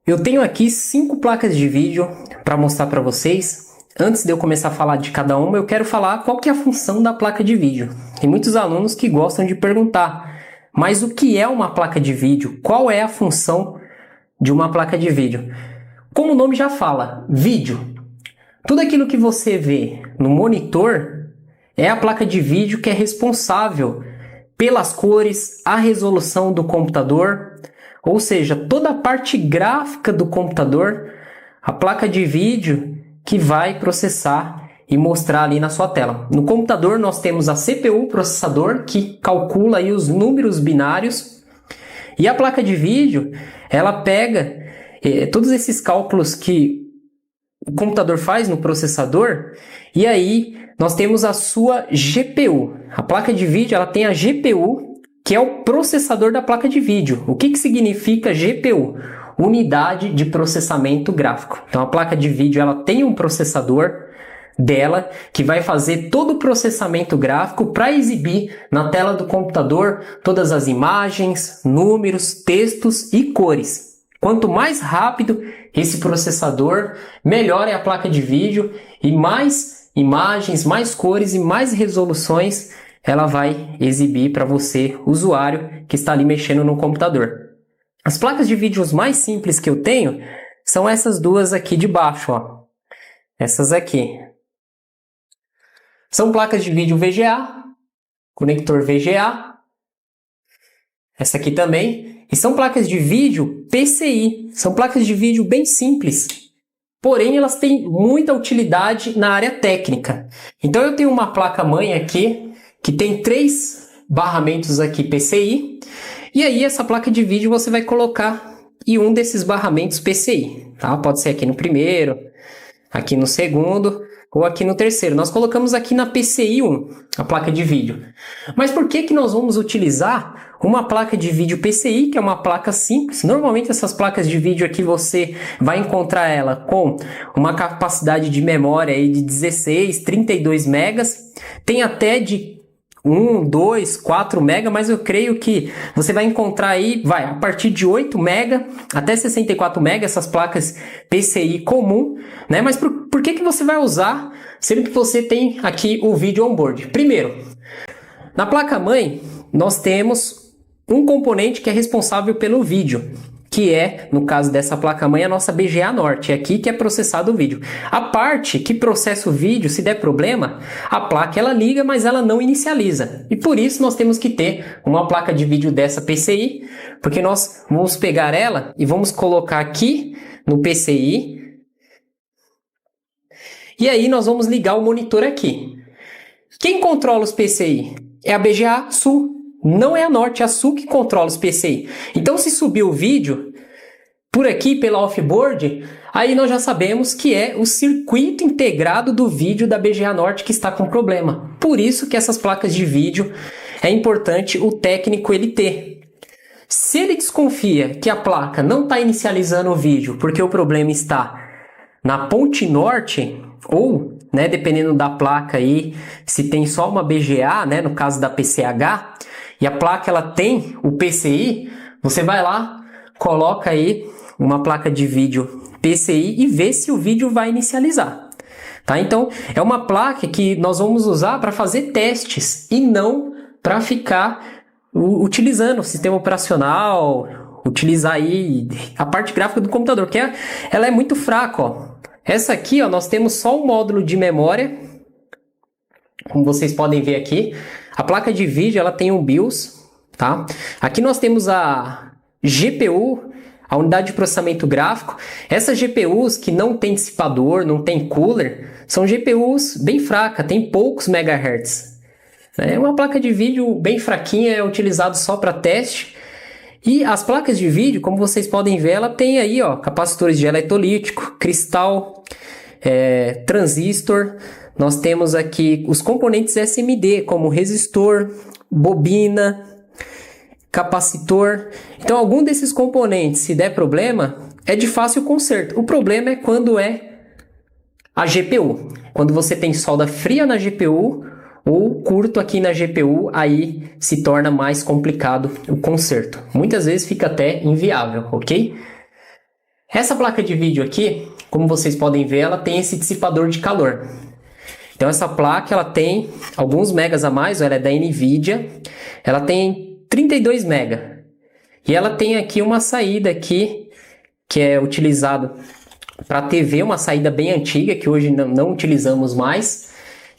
Eu tenho aqui 5 placas de vídeo para mostrar para vocês. Antes de eu começar a falar de cada uma, eu quero falar qual que é a função da placa de vídeo. Tem muitos alunos que gostam de perguntar, mas o que é uma placa de vídeo? Qual é a função de uma placa de vídeo? Como o nome já fala, vídeo. Tudo aquilo que você vê no monitor é a placa de vídeo que é responsável pelas cores, a resolução do computador, ou seja, toda a parte gráfica do computador, a placa de vídeo que vai processar e mostrar ali na sua tela. No computador nós temos a CPU, processador, que calcula aí os números binários, e a placa de vídeo, ela pega todos esses cálculos que o computador faz no processador, e aí nós temos a sua GPU. A placa de vídeo, ela tem a GPU, que é o processador da placa de vídeo. O que significa GPU? Unidade de processamento gráfico. Então a placa de vídeo, ela tem um processador dela que vai fazer todo o processamento gráfico para exibir na tela do computador todas as imagens, números, textos e cores. Quanto mais rápido esse processador, melhor é a placa de vídeo e mais imagens, mais cores e mais resoluções ela vai exibir para você, usuário, que está ali mexendo no computador. As placas de vídeos mais simples que eu tenho são essas duas aqui de baixo, ó. Essas aqui. São placas de vídeo VGA, conector VGA. Essa aqui também. E são placas de vídeo PCI. São placas de vídeo bem simples. Porém, elas têm muita utilidade na área técnica. Então, eu tenho uma placa-mãe aqui que tem 3 barramentos aqui PCI. E aí, essa placa de vídeo você vai colocar em um desses barramentos PCI. Tá? Pode ser aqui no primeiro, aqui no segundo ou aqui no terceiro. Nós colocamos aqui na PCI 1, a placa de vídeo. Mas por que nós vamos utilizar uma placa de vídeo PCI, que é uma placa simples? Normalmente essas placas de vídeo aqui você vai encontrar ela com uma capacidade de memória aí de 16, 32 megas. Tem até de 1, 2, 4 mega, mas eu creio que você vai encontrar aí, a partir de 8 mega até 64 mega, essas placas PCI comum, né? Mas por que você vai usar, sendo que você tem aqui o vídeo onboard? Primeiro, na placa-mãe, nós temos um componente que é responsável pelo vídeo, que é, no caso dessa placa-mãe, a nossa BGA Norte, é aqui que é processado o vídeo. A parte que processa o vídeo, se der problema, a placa ela liga, mas ela não inicializa. E por isso nós temos que ter uma placa de vídeo dessa PCI, porque nós vamos pegar ela e vamos colocar aqui no PCI, e aí nós vamos ligar o monitor aqui. Quem controla os PCI? É a BGA Sul. Não é a Norte, é a Sul que controla os PCI. Então, se subir o vídeo por aqui pela offboard, aí nós já sabemos que é o circuito integrado do vídeo da BGA Norte que está com problema. Por isso que essas placas de vídeo é importante o técnico ele ter. Se ele desconfia que a placa não está inicializando o vídeo porque o problema está na ponte norte, ou, né, dependendo da placa aí, se tem só uma BGA, né, no caso da PCH, e a placa ela tem o PCI, você vai lá, coloca aí uma placa de vídeo PCI e vê se o vídeo vai inicializar. Tá? Então, é uma placa que nós vamos usar para fazer testes e não para ficar utilizando o sistema operacional, utilizar aí a parte gráfica do computador, que ela é muito fraca, ó. Essa aqui, ó, nós temos só um módulo de memória, como vocês podem ver aqui. A placa de vídeo ela tem um BIOS, tá? Aqui nós temos a GPU, a unidade de processamento gráfico. Essas GPUs que não tem dissipador, não tem cooler, são GPUs bem fracas, tem poucos megahertz. É uma placa de vídeo bem fraquinha, é utilizado só para teste. E as placas de vídeo, como vocês podem ver, ela tem aí, ó, capacitores de eletrolítico, cristal, transistor. Nós temos aqui os componentes SMD, como resistor, bobina, capacitor. Então, algum desses componentes, se der problema, é de fácil conserto. O problema é quando é a GPU. Quando você tem solda fria na GPU ou curto aqui na GPU, aí se torna mais complicado o conserto. Muitas vezes fica até inviável, ok? Essa placa de vídeo aqui, como vocês podem ver, ela tem esse dissipador de calor. Então essa placa ela tem alguns megas a mais, ela é da Nvidia, ela tem 32 mega. E ela tem aqui uma saída aqui, que é utilizado para TV, uma saída bem antiga, que hoje não utilizamos mais.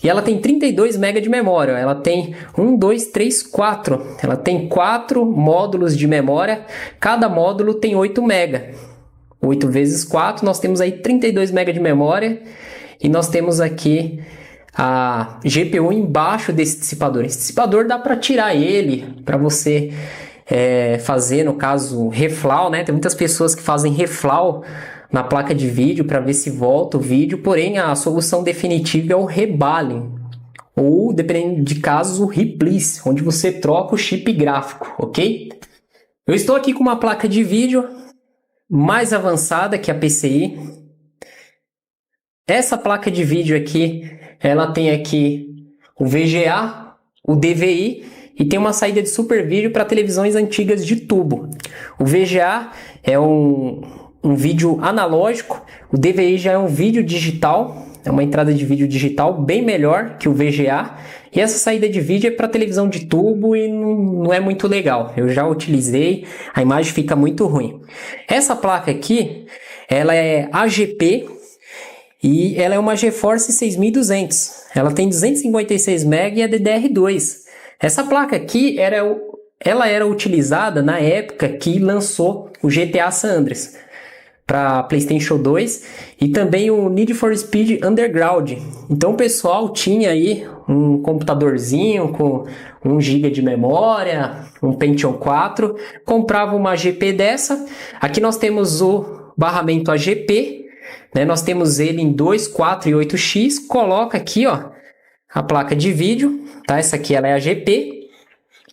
E ela tem 32 MB de memória, ela tem 1, 2, 3, 4. Ela tem 4 módulos de memória, cada módulo tem 8 MB. 8 vezes 4, nós temos aí 32 MB de memória. E nós temos aqui a GPU embaixo desse dissipador. Esse dissipador dá para tirar ele, para você fazer, no caso, reflow, né? Tem muitas pessoas que fazem reflow na placa de vídeo para ver se volta o vídeo, porém a solução definitiva é o reballing, ou, dependendo de casos, o replace, onde você troca o chip gráfico, ok? Eu estou aqui com uma placa de vídeo mais avançada que a PCI. Essa placa de vídeo aqui, ela tem aqui o VGA, o DVI e tem uma saída de super vídeo para televisões antigas de tubo. O VGA é um vídeo analógico, o DVI já é um vídeo digital, é uma entrada de vídeo digital bem melhor que o VGA, e essa saída de vídeo é para televisão de tubo e não é muito legal. Eu já utilizei, a imagem fica muito ruim. Essa placa aqui, ela é AGP e ela é uma GeForce 6200. Ela tem 256 MB e é DDR2. Essa placa aqui, ela era utilizada na época que lançou o GTA San Andreas para PlayStation 2 e também o Need for Speed Underground. Então o pessoal tinha aí um computadorzinho com 1 GB de memória, um Pentium 4, comprava uma GP dessa. Aqui nós temos o barramento AGP, né? Nós temos ele em 2, 4 e 8x, coloca aqui, ó, a placa de vídeo, tá? Essa aqui ela é a GP.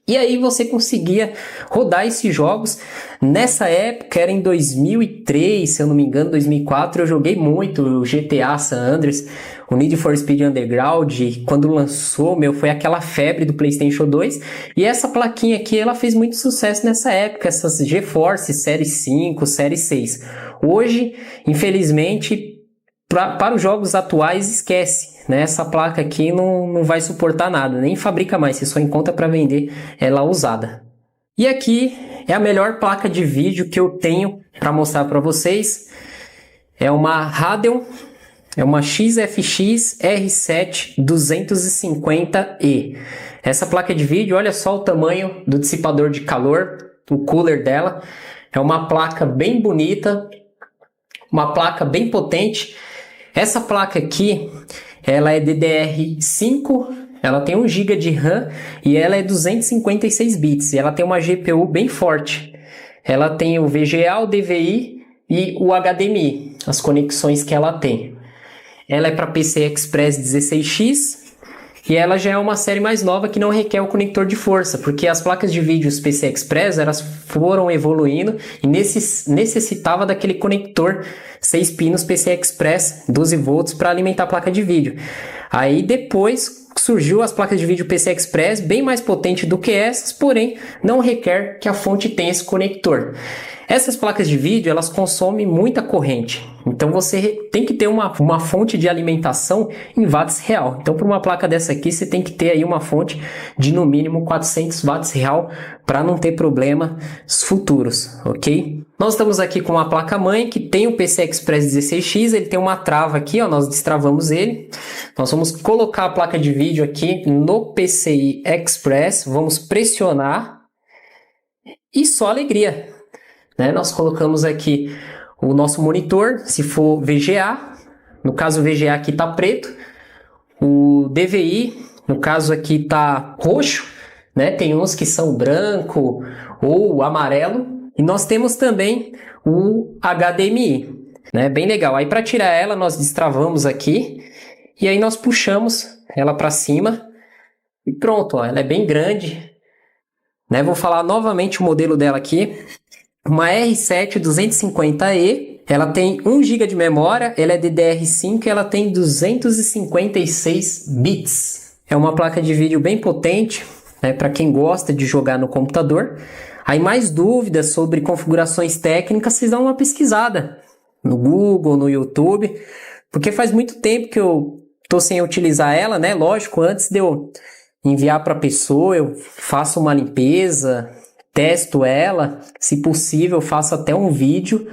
E aí você conseguia rodar esses jogos. Nessa época, era em 2003, se eu não me engano, 2004, eu joguei muito o GTA San Andreas, o Need for Speed Underground. Quando lançou, foi aquela febre do PlayStation 2. E essa plaquinha aqui, ela fez muito sucesso nessa época, essas GeForce Série 5, Série 6. Hoje, infelizmente, para os jogos atuais, esquece, né? Essa placa aqui não vai suportar nada, nem fabrica mais, você só encontra para vender ela usada. E aqui é a melhor placa de vídeo que eu tenho para mostrar para vocês. É uma Radeon, é uma XFX R7 250E. Essa placa de vídeo, olha só o tamanho do dissipador de calor, o cooler dela. É uma placa bem bonita, uma placa bem potente. Essa placa aqui, ela é DDR5, ela tem 1 GB de RAM e ela é 256 bits. E ela tem uma GPU bem forte. Ela tem o VGA, o DVI e o HDMI, as conexões que ela tem. Ela é para PCI Express 16X e ela já é uma série mais nova que não requer o conector de força, porque as placas de vídeo PCI Express elas foram evoluindo e necessitava daquele conector 6 pinos PCI Express 12 volts para alimentar a placa de vídeo. Aí depois surgiu as placas de vídeo PCI Express bem mais potentes do que essas, porém não requer que a fonte tenha esse conector. Essas placas de vídeo, elas consomem muita corrente. Então você tem que ter uma fonte de alimentação em watts real. Então para uma placa dessa aqui, você tem que ter aí uma fonte de no mínimo 400 watts real para não ter problemas futuros, ok? Nós estamos aqui com uma placa-mãe que tem o PCI Express 16X, ele tem uma trava aqui, ó, nós destravamos ele. Nós vamos colocar a placa de vídeo aqui no PCI Express, vamos pressionar e só alegria. Né? Nós colocamos aqui o nosso monitor, se for VGA, no caso o VGA aqui está preto, o DVI, no caso aqui está roxo, né? Tem uns que são branco ou amarelo, e nós temos também o HDMI, né? Bem legal. Aí para tirar ela nós destravamos aqui, e aí nós puxamos ela para cima, e pronto, ó, ela é bem grande, né? Vou falar novamente o modelo dela aqui. Uma R7 250E, ela tem 1 GB de memória, ela é DDR5 e ela tem 256 bits. É uma placa de vídeo bem potente, né, para quem gosta de jogar no computador. Aí mais dúvidas sobre configurações técnicas, vocês dão uma pesquisada. no Google, no YouTube, porque faz muito tempo que eu tô sem utilizar ela, né? Lógico, antes de eu enviar para a pessoa, eu faço uma limpeza, testo ela, se possível, faço até um vídeo,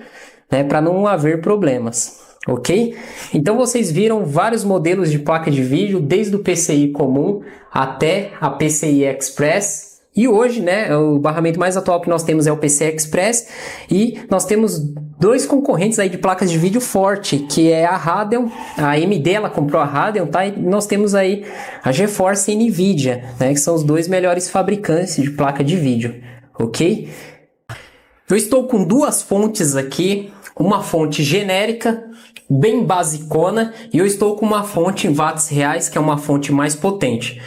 né, para não haver problemas, ok? Então vocês viram vários modelos de placa de vídeo, desde o PCI comum até a PCI Express. E hoje, né, o barramento mais atual que nós temos é o PCI Express, e nós temos dois concorrentes aí de placas de vídeo forte, que é a Radeon, a AMD, ela comprou a Radeon, tá? E nós temos aí a GeForce e a Nvidia, né, que são os dois melhores fabricantes de placa de vídeo, ok? Eu estou com duas fontes aqui, uma fonte genérica, bem basicona, e eu estou com uma fonte em watts reais, que é uma fonte mais potente.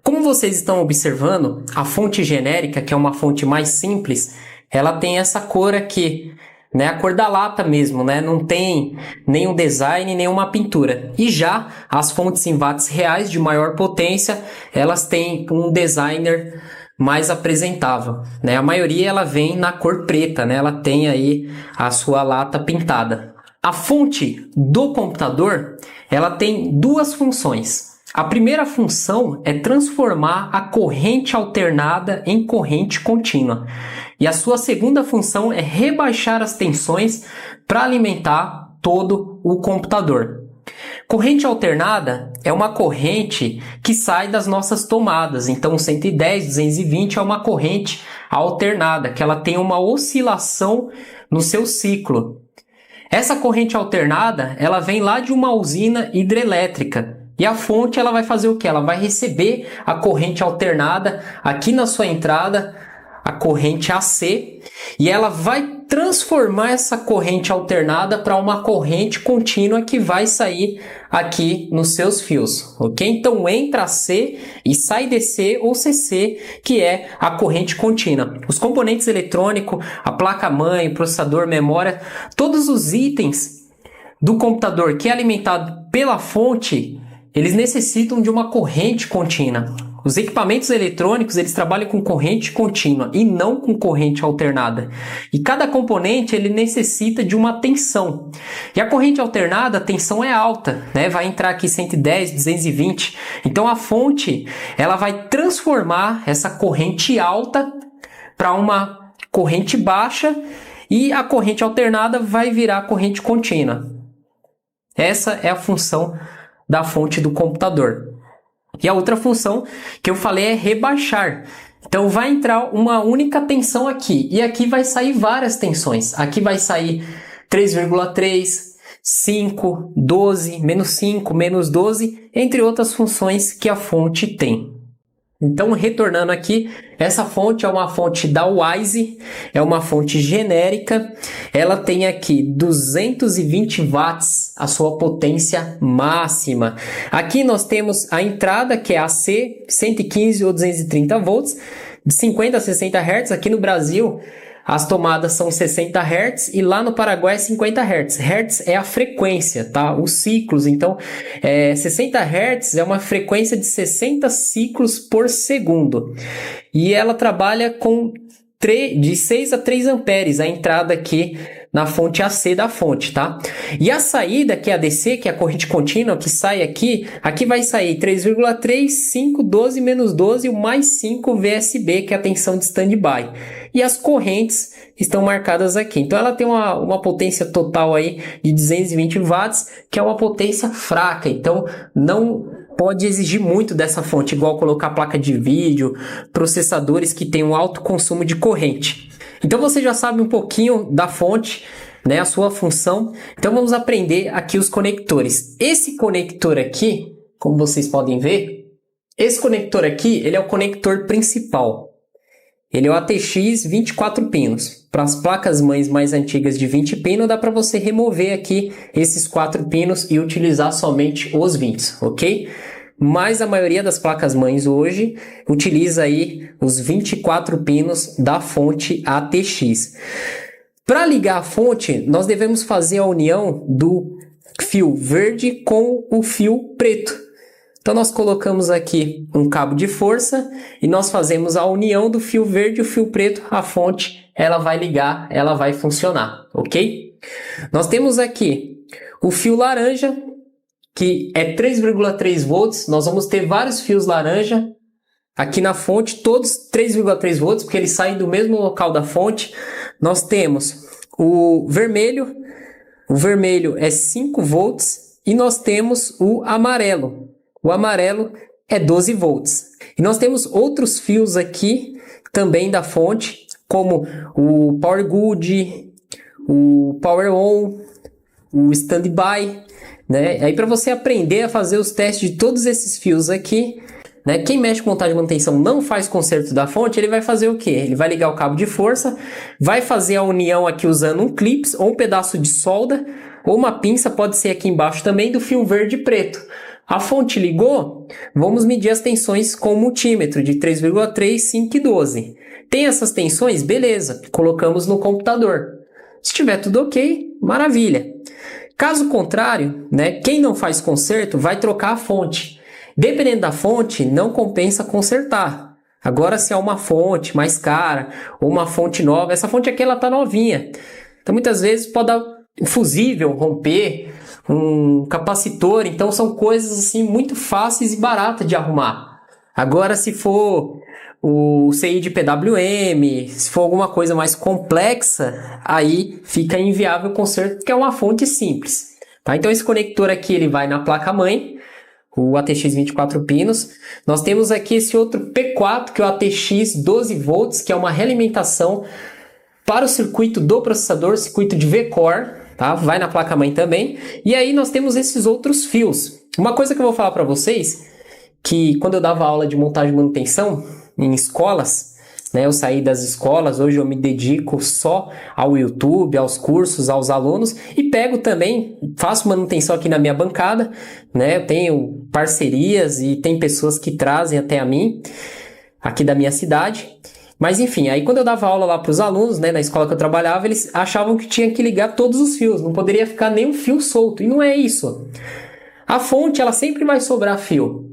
Como vocês estão observando, a fonte genérica, que é uma fonte mais simples, ela tem essa cor aqui, né? A cor da lata mesmo, né? Não tem nenhum design, nenhuma pintura. E já as fontes em watts reais de maior potência, elas têm um designer mais apresentável, né? A maioria ela vem na cor preta, né? Ela tem aí a sua lata pintada. A fonte do computador, ela tem duas funções. A primeira função é transformar a corrente alternada em corrente contínua. E a sua segunda função é rebaixar as tensões para alimentar todo o computador. Corrente alternada é uma corrente que sai das nossas tomadas. Então, 110, 220 é uma corrente alternada, que ela tem uma oscilação no seu ciclo. Essa corrente alternada, ela vem lá de uma usina hidrelétrica. E a fonte, ela vai fazer o quê? Ela vai receber a corrente alternada aqui na sua entrada, a corrente AC, e ela vai transformar essa corrente alternada para uma corrente contínua que vai sair aqui nos seus fios, ok? Então entra AC e sai DC ou CC, que é a corrente contínua. Os componentes eletrônicos, a placa-mãe, processador, memória, todos os itens do computador que é alimentado pela fonte, eles necessitam de uma corrente contínua. Os equipamentos eletrônicos, eles trabalham com corrente contínua e não com corrente alternada. E cada componente, ele necessita de uma tensão. E a corrente alternada, a tensão é alta, né? Vai entrar aqui 110, 220. Então a fonte, ela vai transformar essa corrente alta para uma corrente baixa e a corrente alternada vai virar corrente contínua. Essa é a função da fonte do computador. E a outra função que eu falei é rebaixar. Então vai entrar uma única tensão aqui. E aqui vai sair várias tensões. Aqui vai sair 3,3, 5, 12, menos 5, menos 12, entre outras funções que a fonte tem. Então, retornando aqui, essa fonte é uma fonte da Wyze, é uma fonte genérica, ela tem aqui 220 watts, a sua potência máxima. Aqui nós temos a entrada, que é AC, 115 ou 230 volts, de 50 a 60 Hz. Aqui no Brasil, as tomadas são 60 Hz e lá no Paraguai é 50 Hz. Hertz é a frequência, tá? Os ciclos. Então, 60 Hz é uma frequência de 60 ciclos por segundo. E ela trabalha com de 6 a 3 amperes, a entrada aqui na fonte AC da fonte, tá? E a saída, que é a DC, que é a corrente contínua, que sai aqui vai sair 3,3, 5, 12, menos 12, o mais 5 VSB, que é a tensão de standby. E as correntes estão marcadas aqui. Então ela tem uma potência total aí de 220 watts, que é uma potência fraca. Então não pode exigir muito dessa fonte, igual colocar placa de vídeo, processadores que têm um alto consumo de corrente. Então você já sabe um pouquinho da fonte, né, a sua função. Então vamos aprender aqui os conectores. Esse conector aqui, como vocês podem ver, esse conector aqui, ele é o conector principal. Ele é o ATX 24 pinos. Para as placas-mães mais antigas de 20 pinos, dá para você remover aqui esses 4 pinos e utilizar somente os 20, ok? Mas a maioria das placas-mães hoje utiliza aí os 24 pinos da fonte ATX. Para ligar a fonte, nós devemos fazer a união do fio verde com o fio preto. Então nós colocamos aqui um cabo de força e nós fazemos a união do fio verde e o fio preto, a fonte ela vai ligar, ela vai funcionar, ok? Nós temos aqui o fio laranja, que é 3,3 volts. Nós vamos ter vários fios laranja aqui na fonte, todos 3,3 volts, porque eles saem do mesmo local da fonte. Nós temos o vermelho é 5 volts, e nós temos o amarelo é 12 volts. E nós temos outros fios aqui também da fonte, como o Power Good, o Power On, o Standby, né? Aí para você aprender a fazer os testes de todos esses fios aqui, né? Quem mexe com montagem e manutenção não faz conserto da fonte, ele vai fazer o quê? Ele vai ligar o cabo de força, vai fazer a união aqui usando um clips ou um pedaço de solda, ou uma pinça, pode ser aqui embaixo também, do fio verde e preto. A fonte ligou, vamos medir as tensões com o multímetro de 3,3, 5 e 12. Tem essas tensões? Beleza, colocamos no computador. Se estiver tudo ok, maravilha. Caso contrário, né, quem não faz conserto vai trocar a fonte. Dependendo da fonte, não compensa consertar. Agora, se é uma fonte mais cara ou uma fonte nova, essa fonte aqui ela tá novinha. Então, muitas vezes pode dar um fusível, romper, um capacitor. Então, são coisas assim muito fáceis e baratas de arrumar. Agora, se for o CI de PWM, se for alguma coisa mais complexa, aí fica inviável o conserto, porque é uma fonte simples. Tá? Então, esse conector aqui ele vai na placa-mãe, o ATX 24 pinos. Nós temos aqui esse outro P4, que é o ATX 12 volts, que é uma realimentação para o circuito do processador, circuito de V-Core, tá? Vai na placa-mãe também. E aí nós temos esses outros fios. Uma coisa que eu vou falar para vocês, que quando eu dava aula de montagem e manutenção em escolas, né, eu saí das escolas, hoje eu me dedico só ao YouTube, aos cursos, aos alunos, e pego também, faço manutenção aqui na minha bancada, né, eu tenho parcerias e tem pessoas que trazem até a mim, aqui da minha cidade. Mas enfim, aí quando eu dava aula lá para os alunos, né, na escola que eu trabalhava, eles achavam que tinha que ligar todos os fios, não poderia ficar nenhum fio solto, e não é isso. A fonte, ela sempre vai sobrar fio.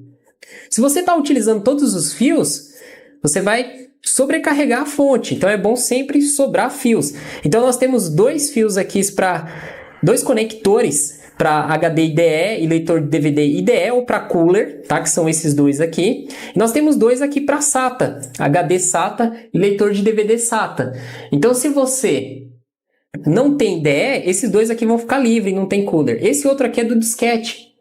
Se você está utilizando todos os fios, você vai sobrecarregar a fonte, então é bom sempre sobrar fios. Então nós temos dois fios aqui dois conectores para HD IDE e leitor de DVD IDE ou para cooler, tá? Que são esses dois aqui. E nós temos dois aqui para SATA, HD SATA e leitor de DVD SATA. Então se você não tem IDE, esses dois aqui vão ficar livres, não tem cooler. Esse outro aqui é do disquete.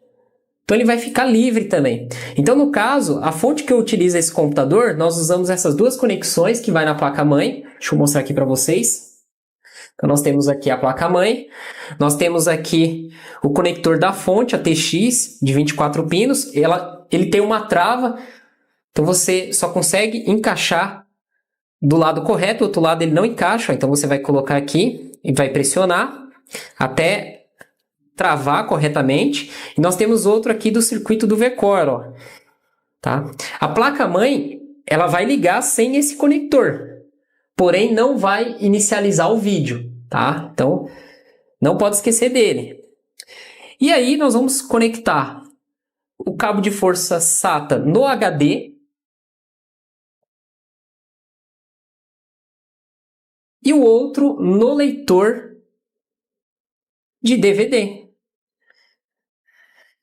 Então ele vai ficar livre também. Então no caso, a fonte que eu utilizo esse computador, nós usamos essas duas conexões que vai na placa-mãe. Deixa eu mostrar aqui para vocês. Então nós temos aqui a placa-mãe, nós temos aqui o conector da fonte, a TX de 24 pinos. Ele tem uma trava, então você só consegue encaixar do lado correto, do outro lado ele não encaixa. Então você vai colocar aqui e vai pressionar até travar corretamente. E nós temos outro aqui do circuito do V-Core, ó. Tá? A placa-mãe, ela vai ligar sem esse conector, porém não vai inicializar o vídeo, tá? Então, não pode esquecer dele. E aí nós vamos conectar o cabo de força SATA no HD e o outro no leitor de DVD.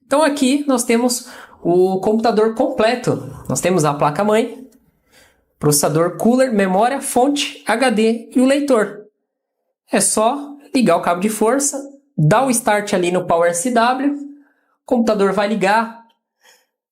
Então aqui nós temos o computador completo. Nós temos a placa-mãe, processador, cooler, memória, fonte, HD e o leitor. É só ligar o cabo de força, dar o start ali no Power SW, o computador vai ligar.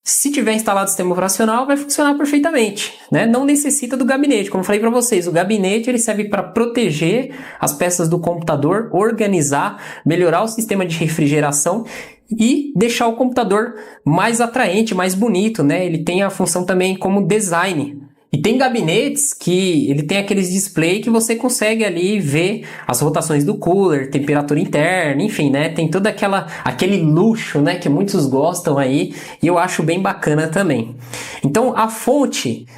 Se tiver instalado o sistema operacional, vai funcionar perfeitamente, né? Não necessita do gabinete. Como eu falei para vocês, o gabinete ele serve para proteger as peças do computador, organizar, melhorar o sistema de refrigeração e deixar o computador mais atraente, mais bonito, né? Ele tem a função também como design. E tem gabinetes que ele tem aqueles display que você consegue ali ver as rotações do cooler, temperatura interna, enfim, né? Tem todo aquele luxo, né? Que muitos gostam aí e eu acho bem bacana também. Então a fonte,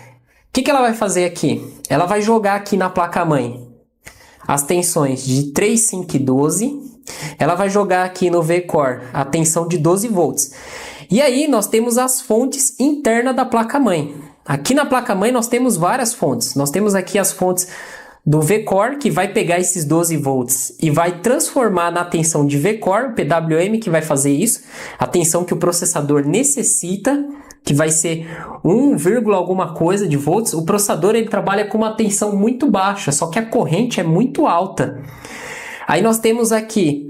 o que ela vai fazer aqui? Ela vai jogar aqui na placa-mãe as tensões de 3, 5 e 12. Ela vai jogar aqui no V-Core a tensão de 12 volts. E aí nós temos as fontes internas da placa-mãe. Aqui na placa-mãe nós temos várias fontes. Nós temos aqui as fontes do V-Core, que vai pegar esses 12 volts e vai transformar na tensão de V-Core, o PWM que vai fazer isso, a tensão que o processador necessita, que vai ser 1, alguma coisa de volts. O processador ele trabalha com uma tensão muito baixa, só que a corrente é muito alta. Aí nós temos aqui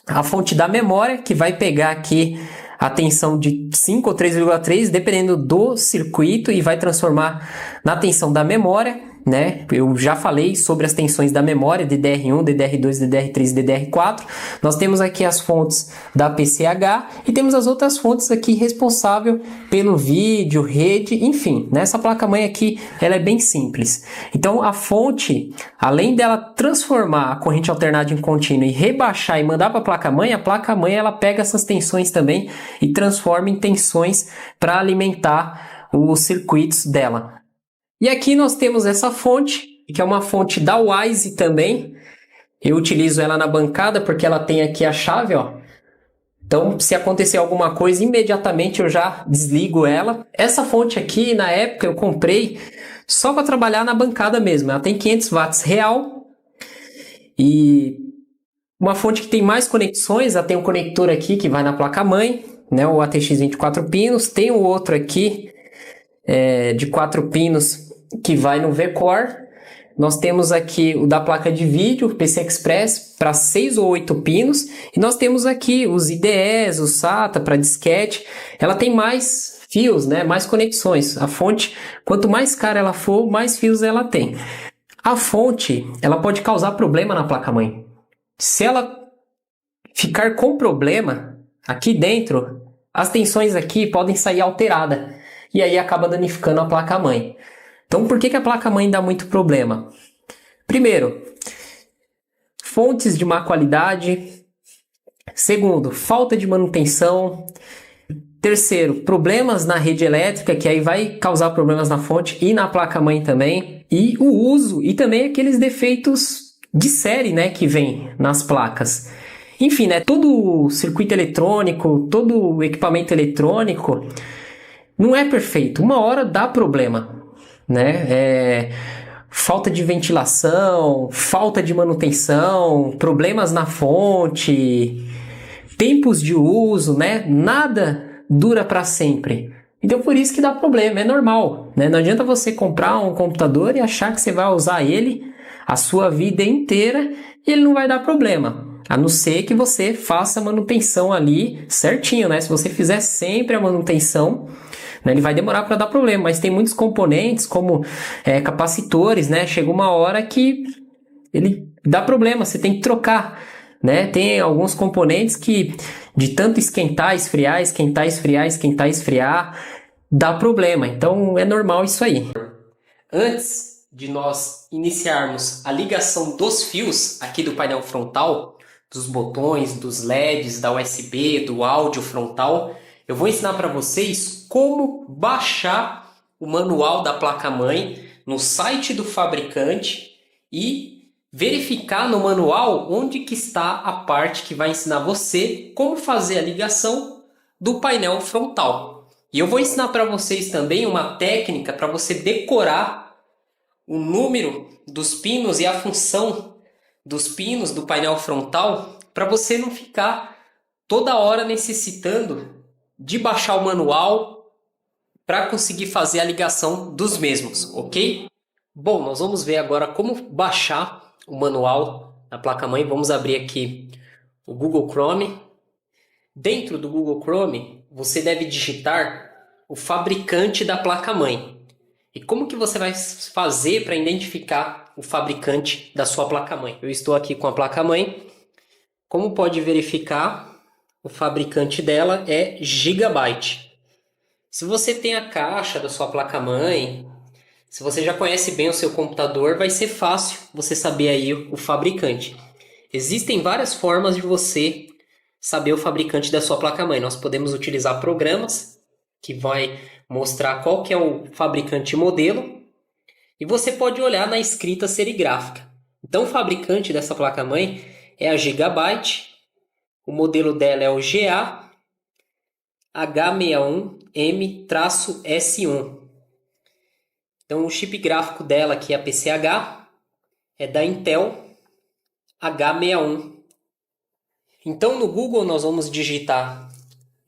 a fonte da memória, que vai pegar aqui a tensão de 5 ou 3,3, dependendo do circuito, e vai transformar na tensão da memória, né? Eu já falei sobre as tensões da memória, DDR1, DDR2, DDR3 e DDR4. Nós temos aqui as fontes da PCH e temos as outras fontes aqui responsável pelo vídeo, rede, enfim. Nessa placa-mãe aqui, ela é bem simples. Então, a fonte, além dela transformar a corrente alternada em contínua e rebaixar e mandar para a placa-mãe ela pega essas tensões também e transforma em tensões para alimentar os circuitos dela. E aqui nós temos essa fonte, que é uma fonte da Wyze também. Eu utilizo ela na bancada porque ela tem aqui a chave, ó. Então, se acontecer alguma coisa, imediatamente eu já desligo ela. Essa fonte aqui, na época, eu comprei só para trabalhar na bancada mesmo. Ela tem 500 watts real. E uma fonte que tem mais conexões, ela tem um conector aqui que vai na placa-mãe, né, o ATX 24 pinos. Tem o outro aqui de 4 pinos que vai no V-Core. Nós temos aqui o da placa de vídeo, o PC Express, para 6 ou 8 pinos. E nós temos aqui os IDEs, o SATA para disquete. Ela tem mais fios, né? Mais conexões. A fonte, quanto mais cara ela for, mais fios ela tem. A fonte, ela pode causar problema na placa-mãe. Se ela ficar com problema, aqui dentro, as tensões aqui podem sair alteradas. E aí acaba danificando a placa-mãe. Então, por que a placa-mãe dá muito problema? Primeiro, fontes de má qualidade. Segundo, falta de manutenção. Terceiro, problemas na rede elétrica, que aí vai causar problemas na fonte e na placa-mãe também. E o uso, e também aqueles defeitos de série, né, que vem nas placas. Enfim, né, todo circuito eletrônico, todo equipamento eletrônico não é perfeito. Uma hora dá problema. Né? Falta de ventilação, falta de manutenção, problemas na fonte, tempos de uso, né? Nada dura para sempre. Então por isso que dá problema, é normal, né? Não adianta você comprar um computador e achar que você vai usar ele a sua vida inteira e ele não vai dar problema. A não ser que você faça a manutenção ali certinho, né? Se você fizer sempre a manutenção, ele vai demorar para dar problema, mas tem muitos componentes como capacitores, né? Chega uma hora que ele dá problema, você tem que trocar, né? Tem alguns componentes que de tanto esquentar, esfriar, esquentar, esfriar, esquentar, esfriar, dá problema. Então é normal isso aí. Antes de nós iniciarmos a ligação dos fios aqui do painel frontal, dos botões, dos LEDs, da USB, do áudio frontal, eu vou ensinar para vocês como baixar o manual da placa-mãe no site do fabricante e verificar no manual onde que está a parte que vai ensinar você como fazer a ligação do painel frontal. E eu vou ensinar para vocês também uma técnica para você decorar o número dos pinos e a função dos pinos do painel frontal para você não ficar toda hora necessitando de baixar o manual para conseguir fazer a ligação dos mesmos, ok? Bom, nós vamos ver agora como baixar o manual da placa-mãe. Vamos abrir aqui o Google Chrome. Dentro do Google Chrome, você deve digitar o fabricante da placa-mãe. E como que você vai fazer para identificar o fabricante da sua placa-mãe? Eu estou aqui com a placa-mãe. Como pode verificar, o fabricante dela é Gigabyte. Se você tem a caixa da sua placa-mãe, se você já conhece bem o seu computador, vai ser fácil você saber aí o fabricante. Existem várias formas de você saber o fabricante da sua placa-mãe. Nós podemos utilizar programas que vai mostrar qual que é o fabricante e modelo. E você pode olhar na escrita serigráfica. Então o fabricante dessa placa-mãe é a Gigabyte. O modelo dela é o GA H61M-S1. Então o chip gráfico dela aqui é a PCH. é da Intel H61. Então no Google nós vamos digitar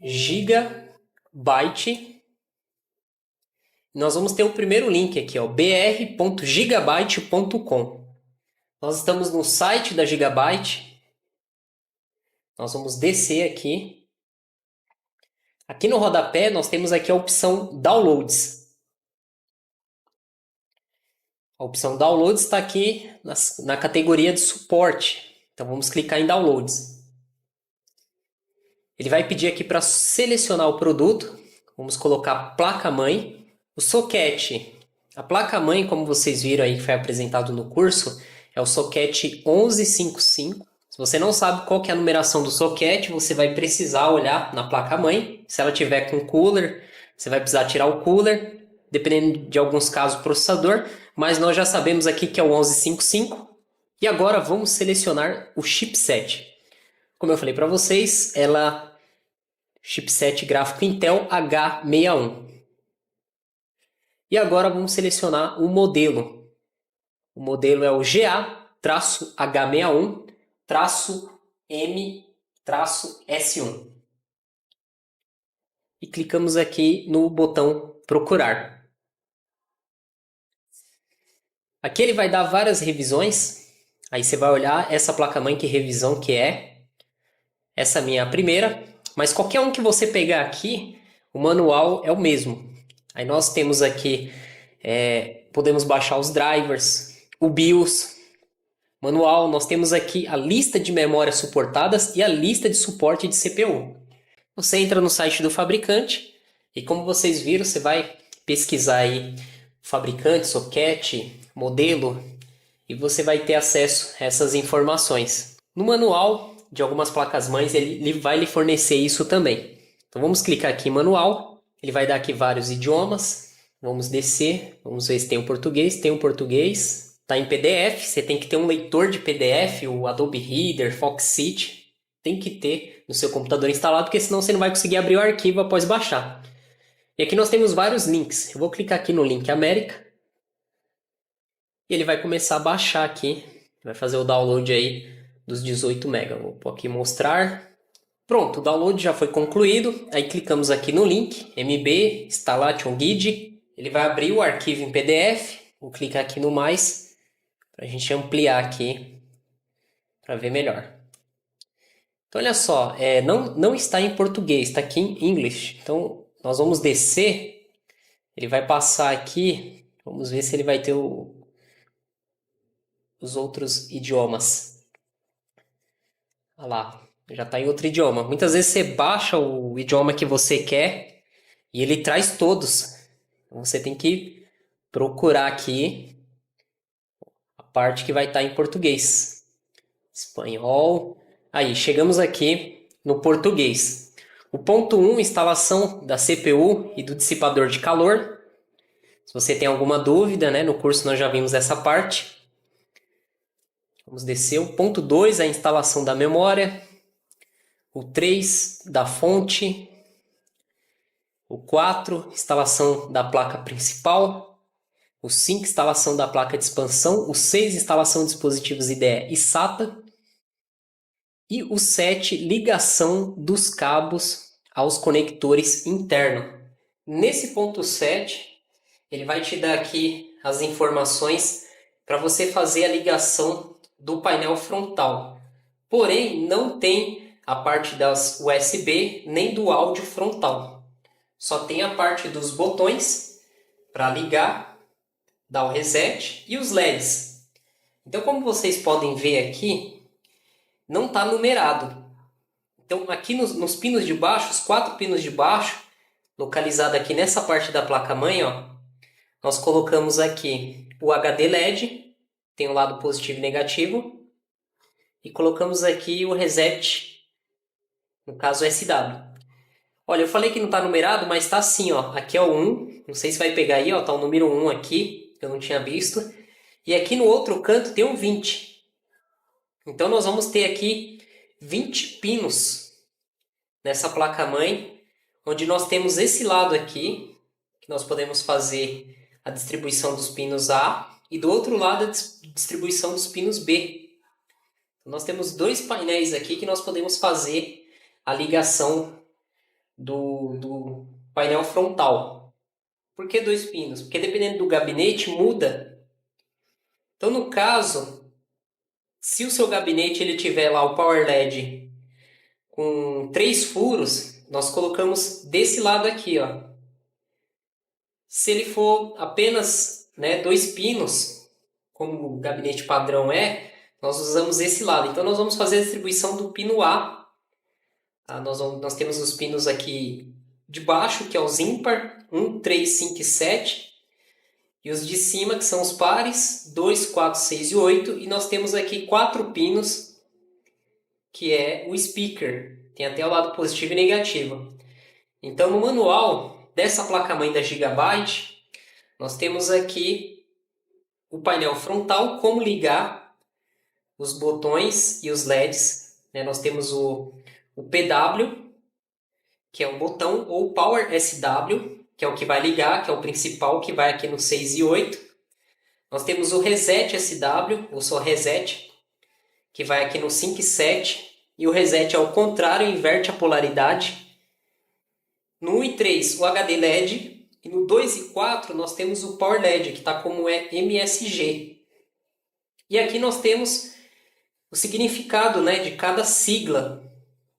Gigabyte. Nós vamos ter o primeiro link aqui, ó, br.gigabyte.com. Nós estamos no site da Gigabyte. Nós vamos descer aqui. Aqui no rodapé nós temos aqui a opção Downloads. A opção Downloads está aqui na categoria de suporte. Então vamos clicar em Downloads. Ele vai pedir aqui para selecionar o produto. Vamos colocar placa-mãe. O soquete. A placa-mãe, como vocês viram aí que foi apresentado no curso, é o soquete 1155. Se você não sabe qual que é a numeração do soquete, você vai precisar olhar na placa-mãe. Se ela tiver com cooler, você vai precisar tirar o cooler, dependendo de alguns casos, o processador. Mas nós já sabemos aqui que é o 1155. E agora vamos selecionar o chipset. Como eu falei para vocês, chipset gráfico Intel H61. E agora vamos selecionar o modelo. O modelo é o GA-H61-M-S1. E clicamos aqui no botão procurar. Aqui ele vai dar várias revisões. Aí você vai olhar essa placa-mãe, que revisão que é. Essa minha é a primeira. Mas qualquer um que você pegar aqui, o manual é o mesmo. Aí nós temos aqui, podemos baixar os drivers, o BIOS, manual. Nós temos aqui a lista de memórias suportadas e a lista de suporte de CPU. Você entra no site do fabricante e, como vocês viram, você vai pesquisar aí fabricante, soquete, modelo, e você vai ter acesso a essas informações. No manual de algumas placas-mães ele vai lhe fornecer isso também. Então vamos clicar aqui em manual. Ele vai dar aqui vários idiomas. Vamos descer. Vamos ver se tem o português. Tem o português. Está em PDF. Você tem que ter um leitor de PDF, o Adobe Reader, Foxit. Tem que ter no seu computador instalado, porque senão você não vai conseguir abrir o arquivo após baixar. E aqui nós temos vários links. Eu vou clicar aqui no link América. E ele vai começar a baixar aqui. Vai fazer o download aí dos 18 MB. Vou pôr aqui mostrar. Pronto, o download já foi concluído. Aí clicamos aqui no link, MB Installation Guide. Ele vai abrir o arquivo em PDF. Vou clicar aqui no mais, para a gente ampliar aqui, para ver melhor. Então olha só, não está em português, está aqui em English. Então nós vamos descer, ele vai passar aqui, vamos ver se ele vai ter os outros idiomas. Olha lá. Já está em outro idioma. Muitas vezes você baixa o idioma que você quer e ele traz todos. Então você tem que procurar aqui a parte que vai estar em português. Espanhol. Aí, chegamos aqui no português. O ponto 1, instalação da CPU e do dissipador de calor. Se você tem alguma dúvida, né, no curso nós já vimos essa parte. Vamos descer. O ponto 2, a instalação da memória. O 3, da fonte. O 4, instalação da placa principal. O 5, instalação da placa de expansão. O 6, instalação de dispositivos IDE e SATA. E o 7, ligação dos cabos aos conectores internos. Nesse ponto 7, ele vai te dar aqui as informações para você fazer a ligação do painel frontal. Porém, não tem a parte das USB nem do áudio frontal. Só tem a parte dos botões para ligar, dar o reset e os LEDs. Então, como vocês podem ver aqui, não está numerado. Então, aqui nos pinos de baixo, os 4 pinos de baixo, localizado aqui nessa parte da placa-mãe, ó, nós colocamos aqui o HD LED, tem o lado positivo e negativo, e colocamos aqui o reset, no caso SW. Olha, eu falei que não está numerado, mas está assim, ó. Aqui é o 1, não sei se vai pegar aí, ó, tá o número 1 aqui, que eu não tinha visto. E aqui no outro canto tem um 20. Então nós vamos ter aqui 20 pinos nessa placa-mãe, onde nós temos esse lado aqui, que nós podemos fazer a distribuição dos pinos A, e do outro lado a distribuição dos pinos B. Nós temos dois painéis aqui que nós podemos fazer a ligação do painel frontal. Por que dois pinos? Porque dependendo do gabinete muda. Então no caso, se o seu gabinete ele tiver lá o Power LED com 3 furos, nós colocamos desse lado aqui, ó. Se ele for apenas, né, 2 pinos, como o gabinete padrão nós usamos esse lado. Então nós vamos fazer a distribuição do pino A. Tá? Nós temos os pinos aqui de baixo, que é os ímpar, 1, 3, 5 e 7. E os de cima, que são os pares, 2, 4, 6 e 8. E nós temos aqui 4 pinos, que é o speaker. Tem até o lado positivo e negativo. Então no manual dessa placa-mãe da Gigabyte, nós temos aqui o painel frontal, como ligar os botões e os LEDs. Né? Nós temos o PW, que é o botão, ou o Power SW, que é o que vai ligar, que é o principal, que vai aqui no 6 e 8. Nós temos o Reset SW, ou só Reset, que vai aqui no 5 e 7. E o Reset é o contrário, inverte a polaridade. No 1 e 3, o HD LED. E no 2 e 4, nós temos o Power LED, que está como MSG. E aqui nós temos o significado, né, de cada sigla.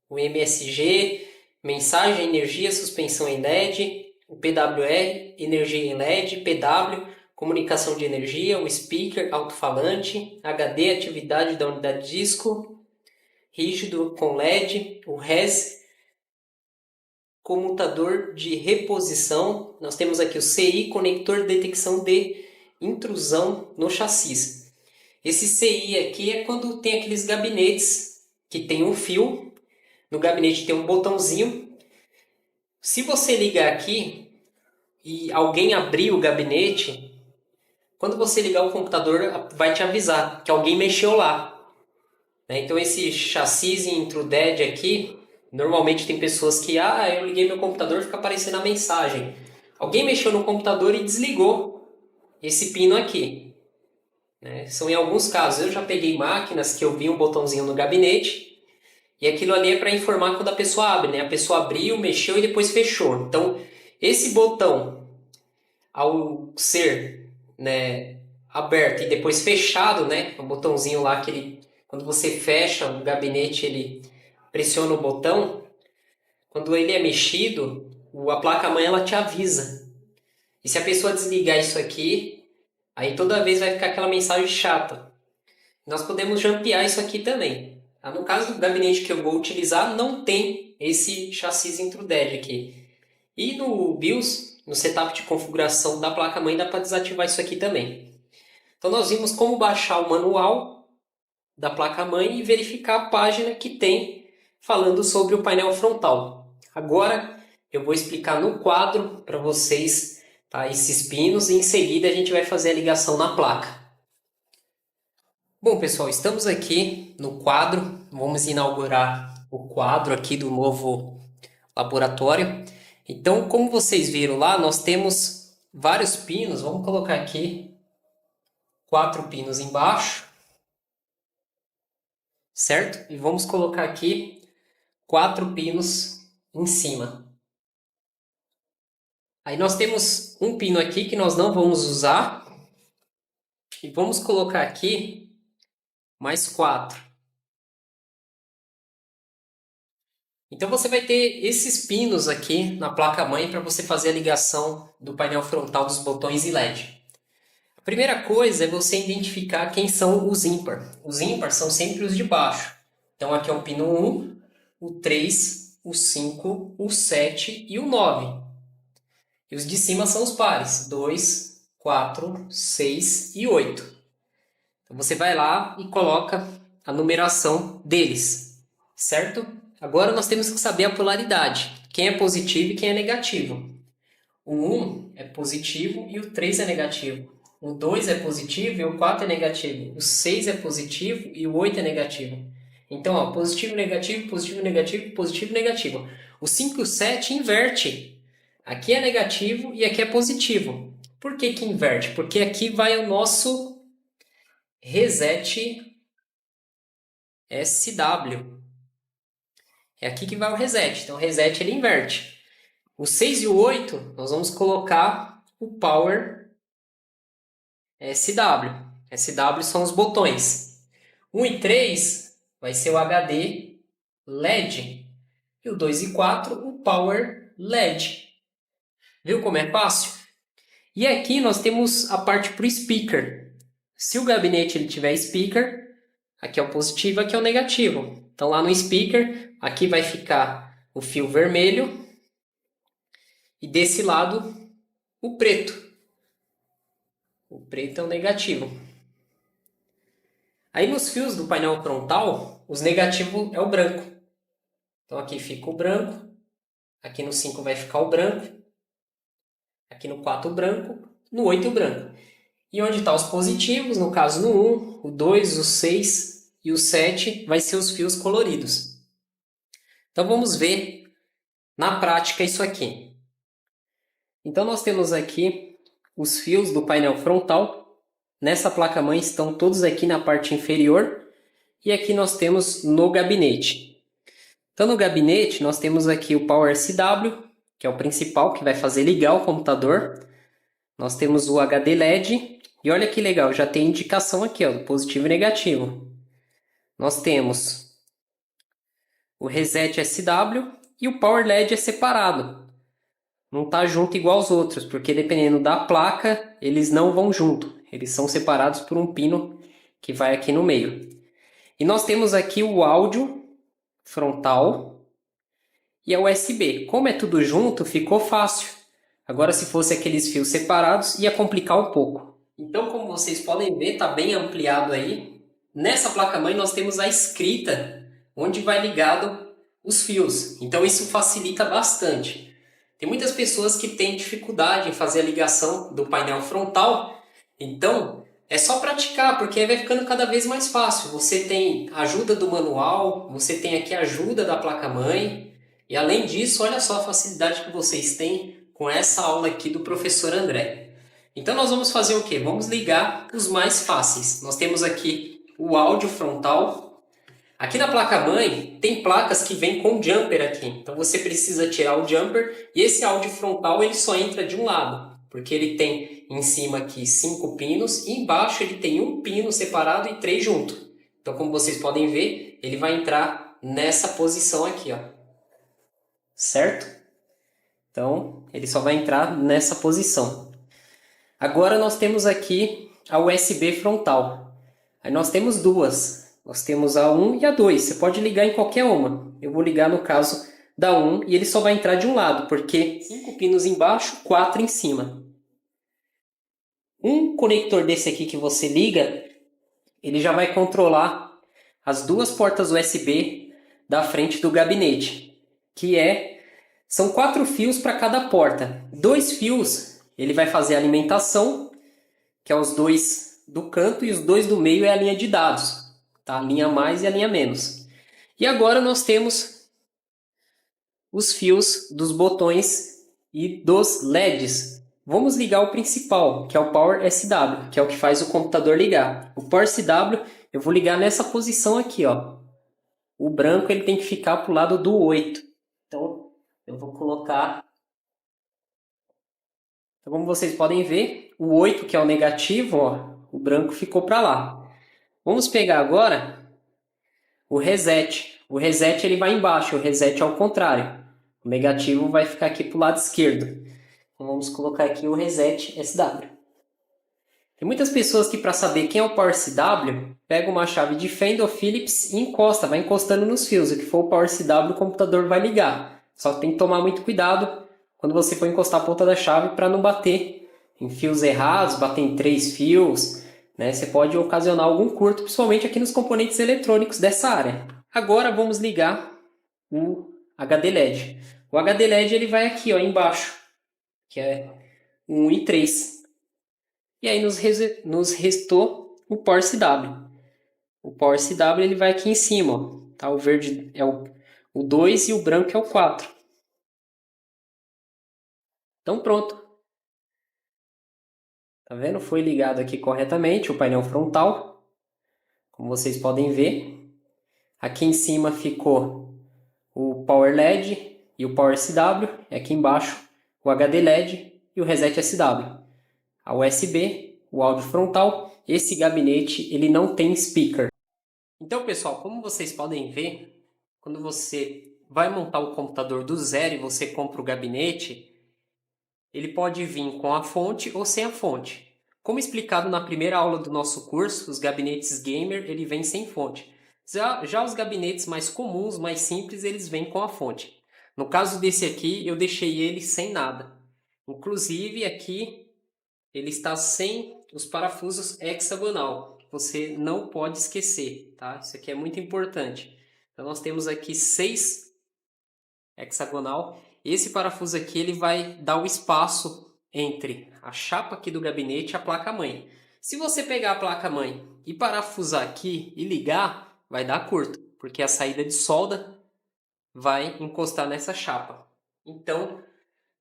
O MSG, mensagem, energia, suspensão em LED. O PWR, energia em LED. PW, comunicação de energia. O speaker, alto-falante. HD, atividade da unidade de disco. Rígido com LED. O RES, comutador de reposição. Nós temos aqui o CI, conector de detecção de intrusão no chassi. Esse CI aqui é quando tem aqueles gabinetes que tem um fio. No gabinete tem um botãozinho. Se você ligar aqui e alguém abrir o gabinete, quando você ligar o computador vai te avisar que alguém mexeu lá. Então esse chassi intrudead aqui, normalmente tem pessoas que, eu liguei meu computador e fica aparecendo a mensagem. Alguém mexeu no computador e desligou esse pino aqui. São em alguns casos. Eu já peguei máquinas que eu vi um botãozinho no gabinete e aquilo ali é para informar quando a pessoa abre. A pessoa abriu, mexeu e depois fechou. Então, esse botão, ao ser aberto e depois fechado, o botãozinho lá que ele, quando você fecha o gabinete, ele pressiona o botão, quando ele é mexido, a placa-mãe ela te avisa. E se a pessoa desligar isso aqui, aí toda vez vai ficar aquela mensagem chata. Nós podemos jampear isso aqui também. No caso do gabinete que eu vou utilizar, não tem esse chassi intrudead aqui. E no BIOS, no setup de configuração da placa-mãe, dá para desativar isso aqui também. Então nós vimos como baixar o manual da placa-mãe e verificar a página que tem falando sobre o painel frontal. Agora eu vou explicar no quadro para vocês esses pinos e em seguida a gente vai fazer a ligação na placa. Bom pessoal, estamos aqui no quadro, vamos inaugurar o quadro aqui do novo laboratório. Então, como vocês viram lá, nós temos vários pinos, vamos colocar aqui 4 pinos embaixo, certo? E vamos colocar aqui 4 pinos em cima. Aí nós temos um pino aqui que nós não vamos usar. E vamos colocar aqui mais 4. Então você vai ter esses pinos aqui na placa-mãe para você fazer a ligação do painel frontal dos botões e LED. A primeira coisa é você identificar quem são os ímpar. Os ímpar são sempre os de baixo. Então aqui é o pino 1, o 3, o 5, o 7 e o 9. E os de cima são os pares, 2, 4, 6 e 8. Então você vai lá e coloca a numeração deles, certo? Agora nós temos que saber a polaridade, quem é positivo e quem é negativo. O 1 é positivo e o 3 é negativo. O 2 é positivo e o 4 é negativo. O 6 é positivo e o 8 é negativo. Então, positivo, negativo, positivo, negativo, positivo, negativo. O 5 e o 7 inverte. Aqui é negativo e aqui é positivo. Por que que inverte? Porque aqui vai o nosso reset SW. É aqui que vai o reset. Então, o reset ele inverte. O 6 e o 8, nós vamos colocar o Power SW. SW são os botões. 1 e 3 vai ser o HD LED. E o 2 e 4, o Power LED. Viu como é fácil? E aqui nós temos a parte para o speaker. Se o gabinete ele tiver speaker, aqui é o positivo, aqui é o negativo. Então lá no speaker, aqui vai ficar o fio vermelho e desse lado o preto. O preto é o negativo. Aí nos fios do painel frontal, os negativos é o branco. Então aqui fica o branco, aqui no 5 vai ficar o branco, aqui no 4 o branco, no 8 o branco. E onde estão os positivos, no caso no 1, o 2, o 6 e o 7, vai ser os fios coloridos. Então vamos ver na prática isso aqui. Então nós temos aqui os fios do painel frontal. Nessa placa-mãe estão todos aqui na parte inferior. E aqui nós temos no gabinete. Então no gabinete nós temos aqui o Power SW, que é o principal, que vai fazer ligar o computador. Nós temos o HD LED. E olha que legal, já tem indicação aqui, ó, do positivo e negativo. Nós temos o Reset SW e o Power LED é separado. Não está junto igual aos outros, porque dependendo da placa, eles não vão junto. Eles são separados por um pino que vai aqui no meio. E nós temos aqui o áudio frontal e a USB. Como é tudo junto, ficou fácil. Agora, se fosse aqueles fios separados, ia complicar um pouco. Então, como vocês podem ver, está bem ampliado aí. Nessa placa-mãe nós temos a escrita, onde vai ligado os fios. Então, isso facilita bastante. Tem muitas pessoas que têm dificuldade em fazer a ligação do painel frontal. Então, é só praticar, porque aí vai ficando cada vez mais fácil. Você tem ajuda do manual, você tem aqui a ajuda da placa-mãe. E além disso, olha só a facilidade que vocês têm com essa aula aqui do professor André. Então nós vamos fazer o quê? Vamos ligar os mais fáceis. Nós temos aqui o áudio frontal. Aqui na placa-mãe tem placas que vêm com jumper aqui. Então você precisa tirar o jumper e esse áudio frontal ele só entra de um lado. Porque ele tem em cima aqui 5 pinos e embaixo ele tem um pino separado e 3 junto. Então como vocês podem ver, ele vai entrar nessa posição aqui, ó. Certo? Então ele só vai entrar nessa posição. Agora nós temos aqui a USB frontal. Aí nós temos duas. Nós temos a 1 e a 2. Você pode ligar em qualquer uma. Eu vou ligar no caso da 1 e ele só vai entrar de um lado, porque 5 pinos embaixo, 4 em cima. Um conector desse aqui que você liga, ele já vai controlar as duas portas USB da frente do gabinete, são 4 fios para cada porta. 2 fios ele vai fazer a alimentação, que é os 2 do canto, e os 2 do meio é a linha de dados, tá? A linha mais e a linha menos. E agora nós temos os fios dos botões e dos LEDs. Vamos ligar o principal, que é o Power SW, que é o que faz o computador ligar. O Power SW eu vou ligar nessa posição aqui, ó. O branco ele tem que ficar para o lado do 8. Então eu vou colocar... Então, como vocês podem ver, o 8, que é o negativo, ó, o branco ficou para lá. Vamos pegar agora o reset. O reset ele vai embaixo, o reset é ao contrário. O negativo vai ficar aqui para o lado esquerdo. Então vamos colocar aqui o reset SW. Tem muitas pessoas que, para saber quem é o Power SW, pega uma chave de Fender ou Philips e encosta, vai encostando nos fios. O que for o Power SW, o computador vai ligar. Só que tem que tomar muito cuidado quando você for encostar a ponta da chave para não bater em fios errados, bater em 3 fios, né? Você pode ocasionar algum curto, principalmente aqui nos componentes eletrônicos dessa área. Agora vamos ligar o HD LED. O HD LED ele vai aqui, ó, embaixo, que é 1 e 3. E aí nos restou o Power CW. O Power CW ele vai aqui em cima, ó. Tá? O verde é o 2 e o branco é o 4. Então pronto. Tá vendo? Foi ligado aqui corretamente o painel frontal, como vocês podem ver. Aqui em cima ficou o Power LED e o Power SW, e aqui embaixo o HD LED e o Reset SW. A USB, o áudio frontal. Esse gabinete ele não tem speaker. Então, pessoal, como vocês podem ver, quando você vai montar o computador do zero e você compra o gabinete, ele pode vir com a fonte ou sem a fonte. Como explicado na primeira aula do nosso curso, os gabinetes gamer ele vem sem fonte. Já os gabinetes mais comuns, mais simples, eles vêm com a fonte. No caso desse aqui, eu deixei ele sem nada. Inclusive aqui ele está sem os parafusos hexagonal. Você não pode esquecer, tá? Isso aqui é muito importante. Então nós temos aqui 6 hexagonal. Esse parafuso aqui ele vai dar o espaço entre a chapa aqui do gabinete e a placa-mãe. Se você pegar a placa-mãe e parafusar aqui e ligar, vai dar curto, porque a saída de solda vai encostar nessa chapa. Então,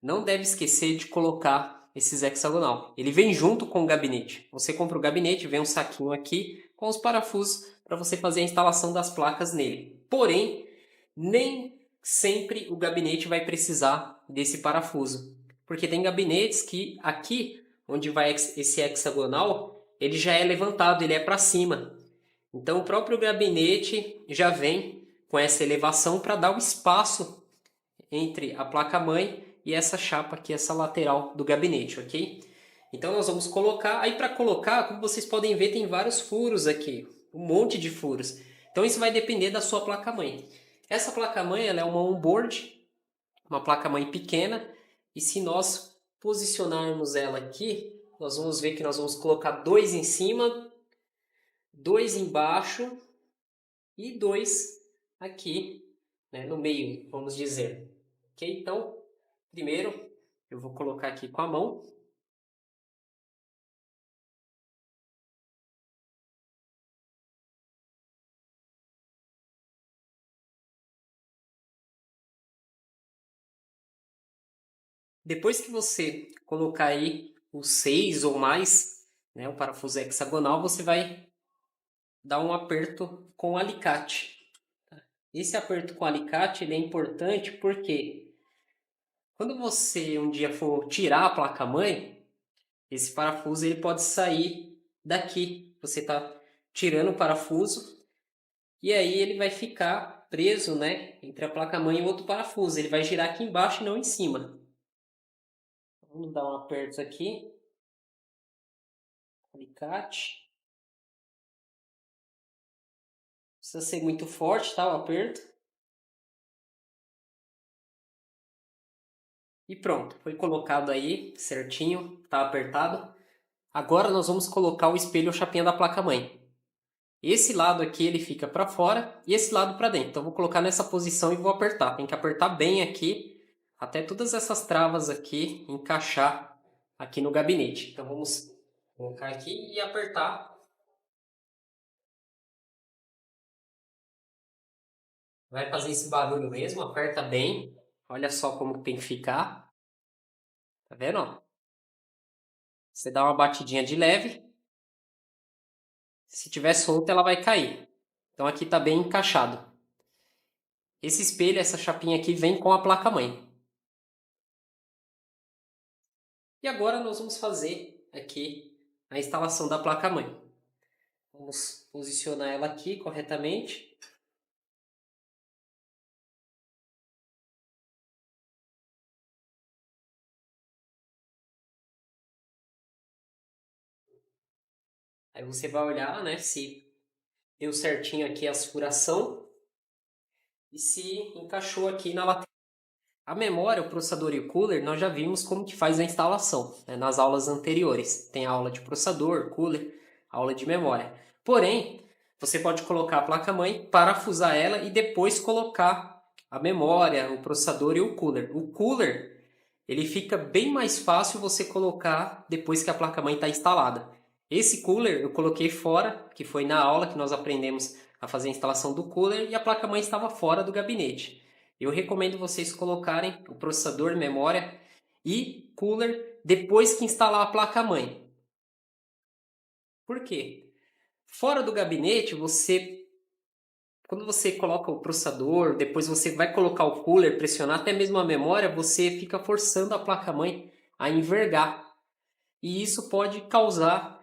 não deve esquecer de colocar esses hexagonal. Ele vem junto com o gabinete. Você compra o gabinete, vem um saquinho aqui com os parafusos para você fazer a instalação das placas nele. Porém, nem sempre o gabinete vai precisar desse parafuso. Porque tem gabinetes que aqui, onde vai esse hexagonal, ele já é levantado, ele é para cima. Então o próprio gabinete já vem com essa elevação para dar o espaço entre a placa-mãe e essa chapa aqui, essa lateral do gabinete, ok? Então nós vamos colocar, aí para colocar, como vocês podem ver, tem vários furos aqui, um monte de furos. Então isso vai depender da sua placa-mãe. Essa placa-mãe ela é uma onboard, uma placa-mãe pequena, e se nós posicionarmos ela aqui, nós vamos ver que nós vamos colocar 2 em cima, 2 embaixo e 2 aqui, né, no meio, vamos dizer. Ok? Então, primeiro eu vou colocar aqui com a mão. Depois que você colocar aí os 6 ou mais, né, o parafuso hexagonal, você vai dar um aperto com o alicate. Esse aperto com o alicate ele é importante porque quando você um dia for tirar a placa-mãe, esse parafuso ele pode sair daqui. Você está tirando o parafuso e aí ele vai ficar preso, né, entre a placa-mãe e outro parafuso. Ele vai girar aqui embaixo e não em cima. Vamos dar um aperto aqui. Alicate. Não precisa ser muito forte, tá? O aperto. E pronto, foi colocado aí certinho, tá apertado. Agora nós vamos colocar o espelho ou chapinha da placa-mãe. Esse lado aqui ele fica para fora e esse lado para dentro. Então eu vou colocar nessa posição e vou apertar. Tem que apertar bem aqui, até todas essas travas aqui encaixar aqui no gabinete. Então vamos colocar aqui e apertar. Vai fazer esse barulho mesmo, aperta bem. Olha só como tem que ficar. Tá vendo? Ó? Você dá uma batidinha de leve. Se tiver solta, ela vai cair. Então aqui está bem encaixado. Esse espelho, essa chapinha aqui, vem com a placa-mãe. E agora nós vamos fazer aqui a instalação da placa-mãe. Vamos posicionar ela aqui corretamente. Aí você vai olhar, né, se deu certinho aqui a furação e se encaixou aqui na lateral. A memória, o processador e o cooler, nós já vimos como que faz a instalação, né, nas aulas anteriores. Tem a aula de processador, cooler, aula de memória. Porém, você pode colocar a placa-mãe, parafusar ela e depois colocar a memória, o processador e o cooler. O cooler, ele fica bem mais fácil você colocar depois que a placa-mãe está instalada. Esse cooler eu coloquei fora, que foi na aula que nós aprendemos a fazer a instalação do cooler e a placa-mãe estava fora do gabinete. Eu recomendo vocês colocarem o processador, memória e cooler depois que instalar a placa-mãe. Por quê? Fora do gabinete, quando você coloca o processador, depois você vai colocar o cooler, pressionar até mesmo a memória, você fica forçando a placa-mãe a envergar. E isso pode causar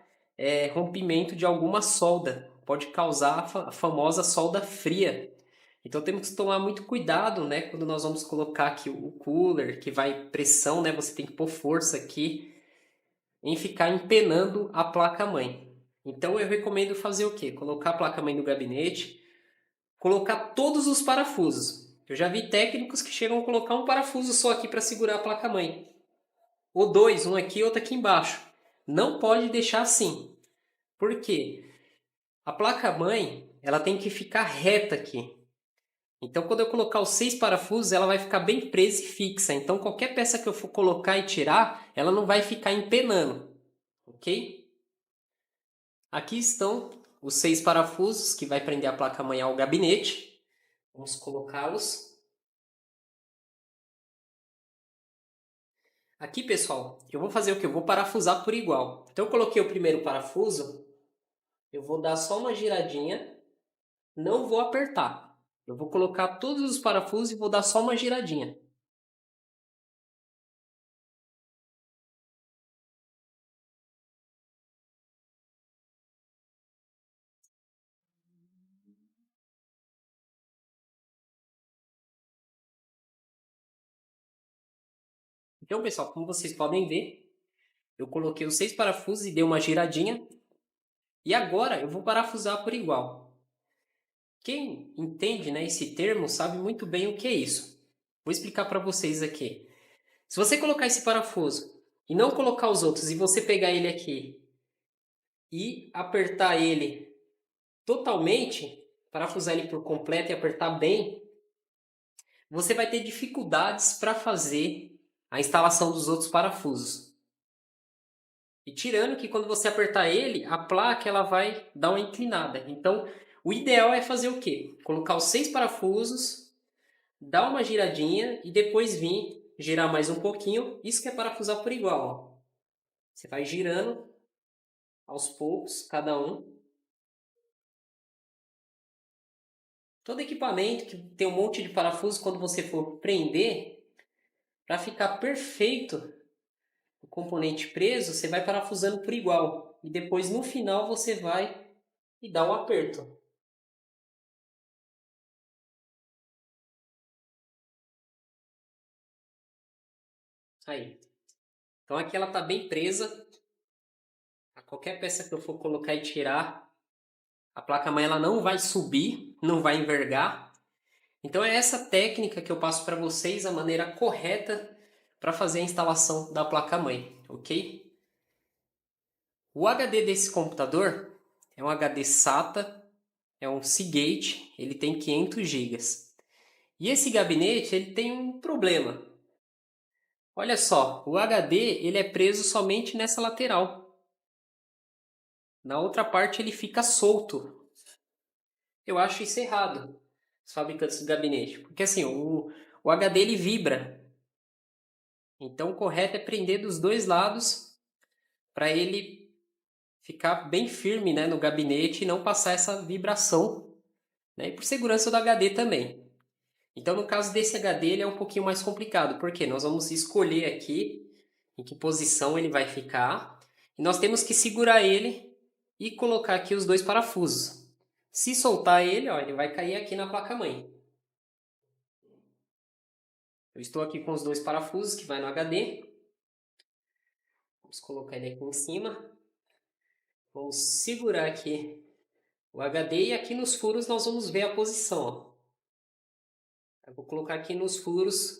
rompimento de alguma solda, pode causar a famosa solda fria. Então temos que tomar muito cuidado, né, quando nós vamos colocar aqui o cooler, que vai pressão, né, você tem que pôr força aqui em ficar empenando a placa-mãe. Então eu recomendo fazer o quê? Colocar a placa-mãe no gabinete, colocar todos os parafusos. Eu já vi técnicos que chegam a colocar um parafuso só aqui para segurar a placa-mãe. Ou dois, um aqui e outro aqui embaixo. Não pode deixar assim. Por quê? A placa-mãe, ela tem que ficar reta aqui. Então, quando eu colocar os 6 parafusos, ela vai ficar bem presa e fixa. Então, qualquer peça que eu for colocar e tirar, ela não vai ficar empenando. Ok? Aqui estão os 6 parafusos que vai prender a placa-mãe ao gabinete. Vamos colocá-los. Aqui, pessoal, eu vou fazer o que? Eu vou parafusar por igual. Então, eu coloquei o primeiro parafuso. Eu vou dar só uma giradinha. Não vou apertar. Eu vou colocar todos os parafusos e vou dar só uma giradinha. Então, pessoal, como vocês podem ver, eu coloquei os 6 parafusos e dei uma giradinha. E agora eu vou parafusar por igual. Quem entende, né, esse termo sabe muito bem o que é isso. Vou explicar para vocês aqui. Se você colocar esse parafuso e não colocar os outros e você pegar ele aqui e apertar ele totalmente, parafusar ele por completo e apertar bem, você vai ter dificuldades para fazer a instalação dos outros parafusos. E tirando que quando você apertar ele, a placa ela vai dar uma inclinada. Então, o ideal é fazer o quê? Colocar os 6 parafusos, dar uma giradinha e depois vir girar mais um pouquinho. Isso que é parafusar por igual. Ó. Você vai girando aos poucos, cada um. Todo equipamento que tem um monte de parafusos, quando você for prender, para ficar perfeito o componente preso, você vai parafusando por igual. E depois no final você vai e dá um aperto. Aí. Então aqui ela está bem presa. A qualquer peça que eu for colocar e tirar, a placa-mãe ela não vai subir, não vai envergar. Então é essa técnica que eu passo para vocês, a maneira correta para fazer a instalação da placa-mãe, ok? O HD desse computador é um HD SATA, é um Seagate, ele tem 500 GB. E esse gabinete ele tem um problema. Olha só, o HD ele é preso somente nessa lateral. Na outra parte ele fica solto. Eu acho isso errado, os fabricantes do gabinete. Porque assim, o HD ele vibra. Então o correto é prender dos dois lados para ele ficar bem firme, né, no gabinete e não passar essa vibração, né, e por segurança do HD também. Então no caso desse HD ele é um pouquinho mais complicado, porque nós vamos escolher aqui em que posição ele vai ficar e nós temos que segurar ele e colocar aqui os dois parafusos. Se soltar ele, ó, ele vai cair aqui na placa-mãe. Eu estou aqui com os dois parafusos que vai no HD. Vamos colocar ele aqui em cima. Vamos segurar aqui o HD e aqui nos furos nós vamos ver a posição. Ó. Eu vou colocar aqui nos furos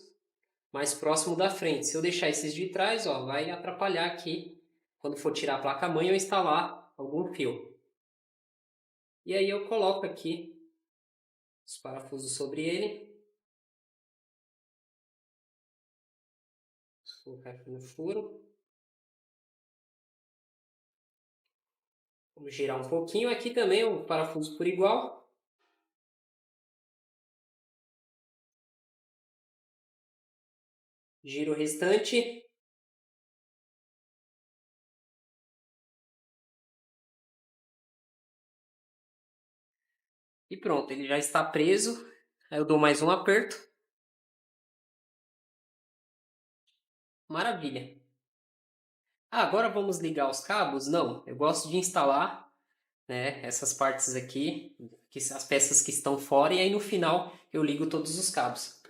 mais próximo da frente. Se eu deixar esses de trás, ó, vai atrapalhar aqui quando for tirar a placa-mãe ou instalar algum fio. E aí eu coloco aqui os parafusos sobre ele. Vou colocar aqui no furo. Vamos girar um pouquinho. Aqui também o parafuso por igual. Giro o restante. pronto, ele já está preso. Aí eu dou mais um aperto. Maravilha. Agora vamos ligar os cabos? Não, eu gosto de instalar, né, essas partes aqui, as peças que estão fora, e aí no final eu ligo todos os cabos.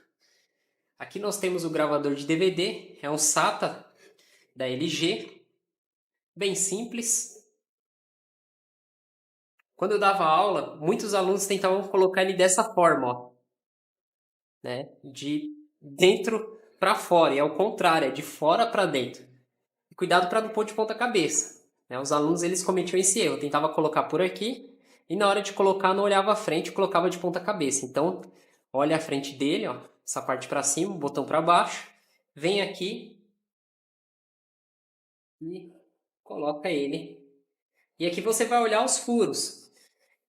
Aqui nós temos o gravador de DVD, é um SATA da LG, bem simples. Quando eu dava aula, muitos alunos tentavam colocar ele dessa forma, ó, né, de dentro para fora, e é o contrário, é de fora para dentro. E cuidado para não pôr de ponta cabeça, né? Os alunos eles cometiam esse erro, eu tentava colocar por aqui e na hora de colocar não olhava a frente, colocava de ponta cabeça. Então, olha a frente dele, ó, essa parte para cima, o botão para baixo, vem aqui e coloca ele. E aqui você vai olhar os furos.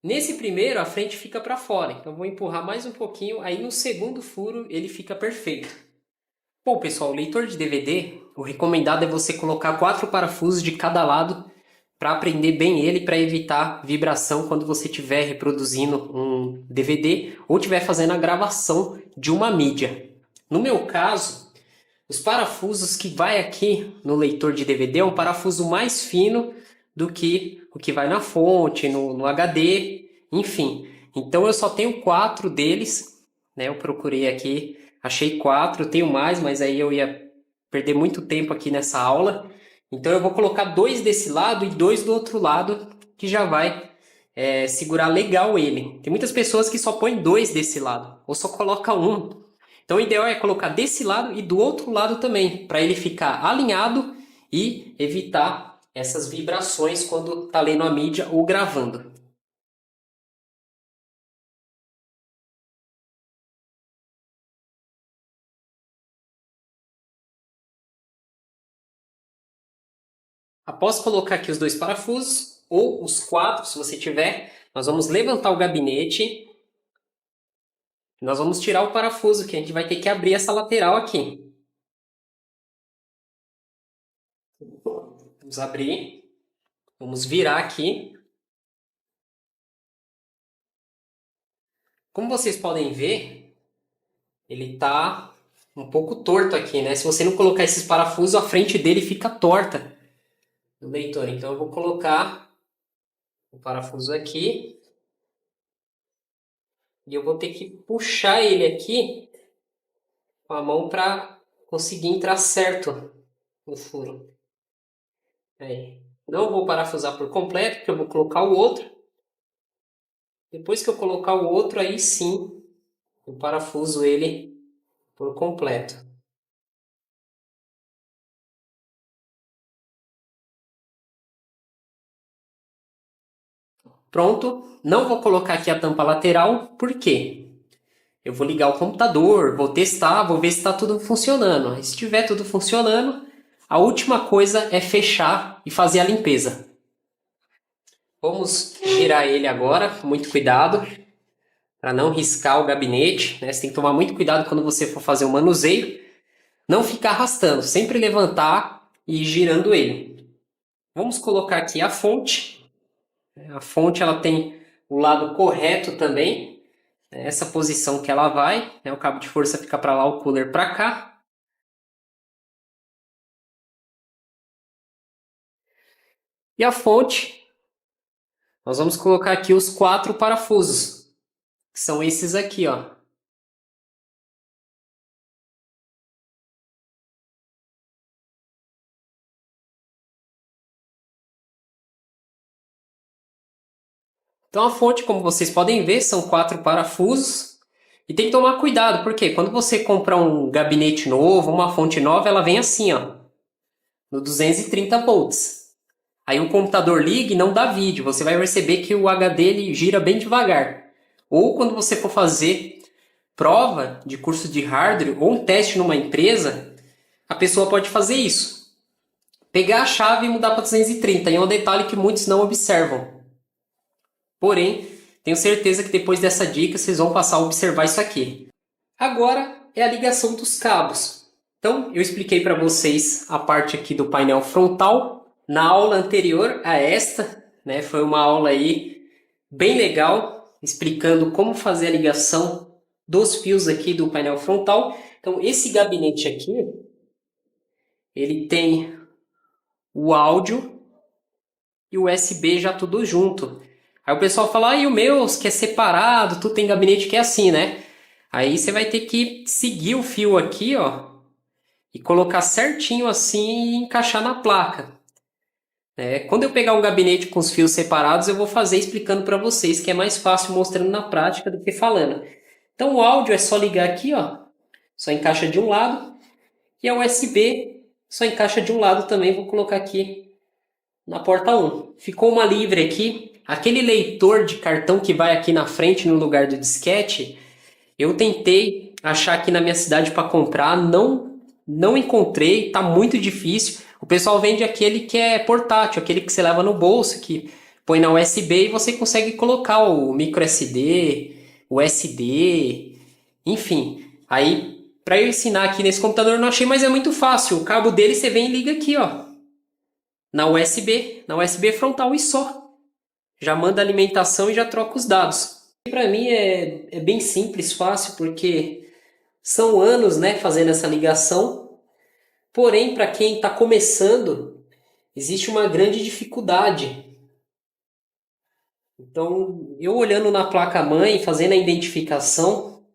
Nesse primeiro, a frente fica para fora, então eu vou empurrar mais um pouquinho, aí no segundo furo ele fica perfeito. Bom, pessoal, o leitor de DVD, o recomendado é você colocar 4 parafusos de cada lado para prender bem ele, para evitar vibração quando você estiver reproduzindo um DVD ou estiver fazendo a gravação de uma mídia. No meu caso, os parafusos que vai aqui no leitor de DVD é um parafuso mais fino do que o que vai na fonte, no HD, enfim. Então eu só tenho 4 deles, né? Eu procurei aqui, achei 4, tenho mais, mas aí eu ia perder muito tempo aqui nessa aula. Então eu vou colocar 2 desse lado e 2 do outro lado, que já vai segurar legal ele. Tem muitas pessoas que só põem 2 desse lado, ou só coloca um. Então o ideal é colocar desse lado e do outro lado também, para ele ficar alinhado e evitar essas vibrações quando está lendo a mídia ou gravando. Após colocar aqui os 2 parafusos, ou os 4, se você tiver, nós vamos levantar o gabinete. Nós vamos tirar o parafuso, que a gente vai ter que abrir essa lateral aqui. Vamos abrir. Vamos virar aqui. Como vocês podem ver, ele está um pouco torto aqui, né? Se você não colocar esses parafusos, a frente dele fica torta do leitor. Então eu vou colocar o parafuso aqui. E eu vou ter que puxar ele aqui com a mão para conseguir entrar certo no furo. Aí. Não vou parafusar por completo, porque eu vou colocar o outro. Depois que eu colocar o outro, aí sim eu parafuso ele por completo. Pronto, não vou colocar aqui a tampa lateral, por quê? Eu vou ligar o computador, vou testar, vou ver se está tudo funcionando. Se estiver tudo funcionando, a última coisa é fechar e fazer a limpeza. Vamos girar ele agora, com muito cuidado, para não riscar o gabinete, né? Você tem que tomar muito cuidado quando você for fazer o manuseio. Não ficar arrastando, sempre levantar e ir girando ele. Vamos colocar aqui a fonte. A fonte ela tem o lado correto também. Essa posição que ela vai, né? O cabo de força fica para lá, o cooler para cá. E a fonte, nós vamos colocar aqui os 4 parafusos, que são esses aqui, ó. Então a fonte, como vocês podem ver, são 4 parafusos. E tem que tomar cuidado, porque quando você compra um gabinete novo, uma fonte nova, ela vem assim, ó, no 230 volts. Aí o computador liga e não dá vídeo, você vai perceber que o HD ele gira bem devagar. Ou quando você for fazer prova de curso de hardware ou um teste numa empresa, a pessoa pode fazer isso. Pegar a chave e mudar para 230, e é um detalhe que muitos não observam. Porém, tenho certeza que depois dessa dica vocês vão passar a observar isso aqui. Agora é a ligação dos cabos. Então, eu expliquei para vocês a parte aqui do painel frontal. Na aula anterior a esta, né, foi uma aula aí bem legal, explicando como fazer a ligação dos fios aqui do painel frontal. Então, esse gabinete aqui, ele tem o áudio e o USB já tudo junto. Aí o pessoal fala, e o meu que é separado, tu tem gabinete que é assim, né? Aí você vai ter que seguir o fio aqui, ó, e colocar certinho assim e encaixar na placa. Quando eu pegar um gabinete com os fios separados, eu vou fazer explicando para vocês, que é mais fácil mostrando na prática do que falando. Então o áudio é só ligar aqui, ó, só encaixa de um lado, e a USB só encaixa de um lado também, vou colocar aqui na porta 1. Ficou uma livre aqui. Aquele leitor de cartão que vai aqui na frente no lugar do disquete, eu tentei achar aqui na minha cidade para comprar, não encontrei, tá muito difícil. O pessoal vende aquele que é portátil, aquele que você leva no bolso, que põe na USB e você consegue colocar o micro SD, o SD, enfim. Aí, para eu ensinar aqui nesse computador eu não achei, mas é muito fácil. O cabo dele você vem e liga aqui, ó, na USB frontal e só. Já manda a alimentação e já troca os dados. Para mim é bem simples, fácil, porque são anos, né, fazendo essa ligação. Porém, para quem está começando, existe uma grande dificuldade. Então, eu olhando na placa-mãe, fazendo a identificação,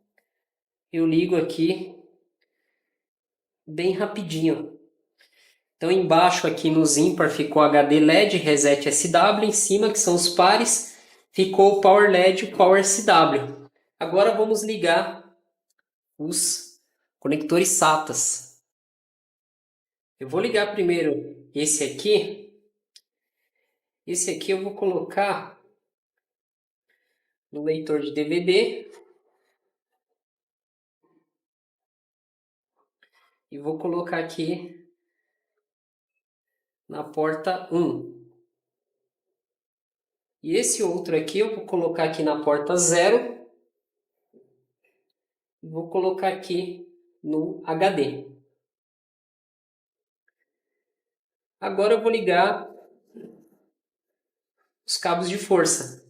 eu ligo aqui bem rapidinho. Então, embaixo aqui nos ímpar ficou HD LED, Reset SW, em cima, que são os pares, ficou o Power LED e o Power SW. Agora vamos ligar os conectores SATAs. Eu vou ligar primeiro esse aqui. Esse aqui eu vou colocar no leitor de DVD. E vou colocar aqui na porta 1. E esse outro aqui eu vou colocar aqui na porta 0. E vou colocar aqui no HD. Agora eu vou ligar os cabos de força.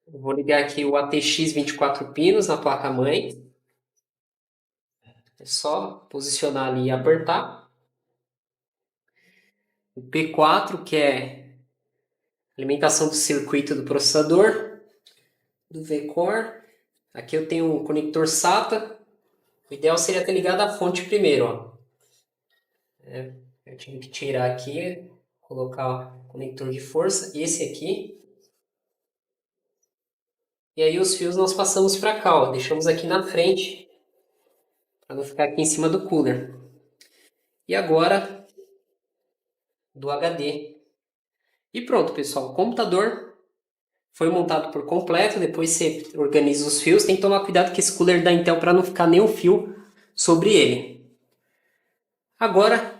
Eu vou ligar aqui o ATX 24 pinos na placa-mãe. É só posicionar ali e apertar. O P4, que é alimentação do circuito do processador, do V-Core. Aqui eu tenho um conector SATA. O ideal seria ter ligado a fonte primeiro, ó. Eu tive que tirar aqui, colocar o conector de força, esse aqui. E aí os fios nós passamos para cá, ó. Deixamos aqui na frente, para não ficar aqui em cima do cooler. E agora, do HD. E pronto, pessoal. O computador foi montado por completo. Depois você organiza os fios. Tem que tomar cuidado com esse cooler da Intel para não ficar nenhum fio sobre ele. Agora,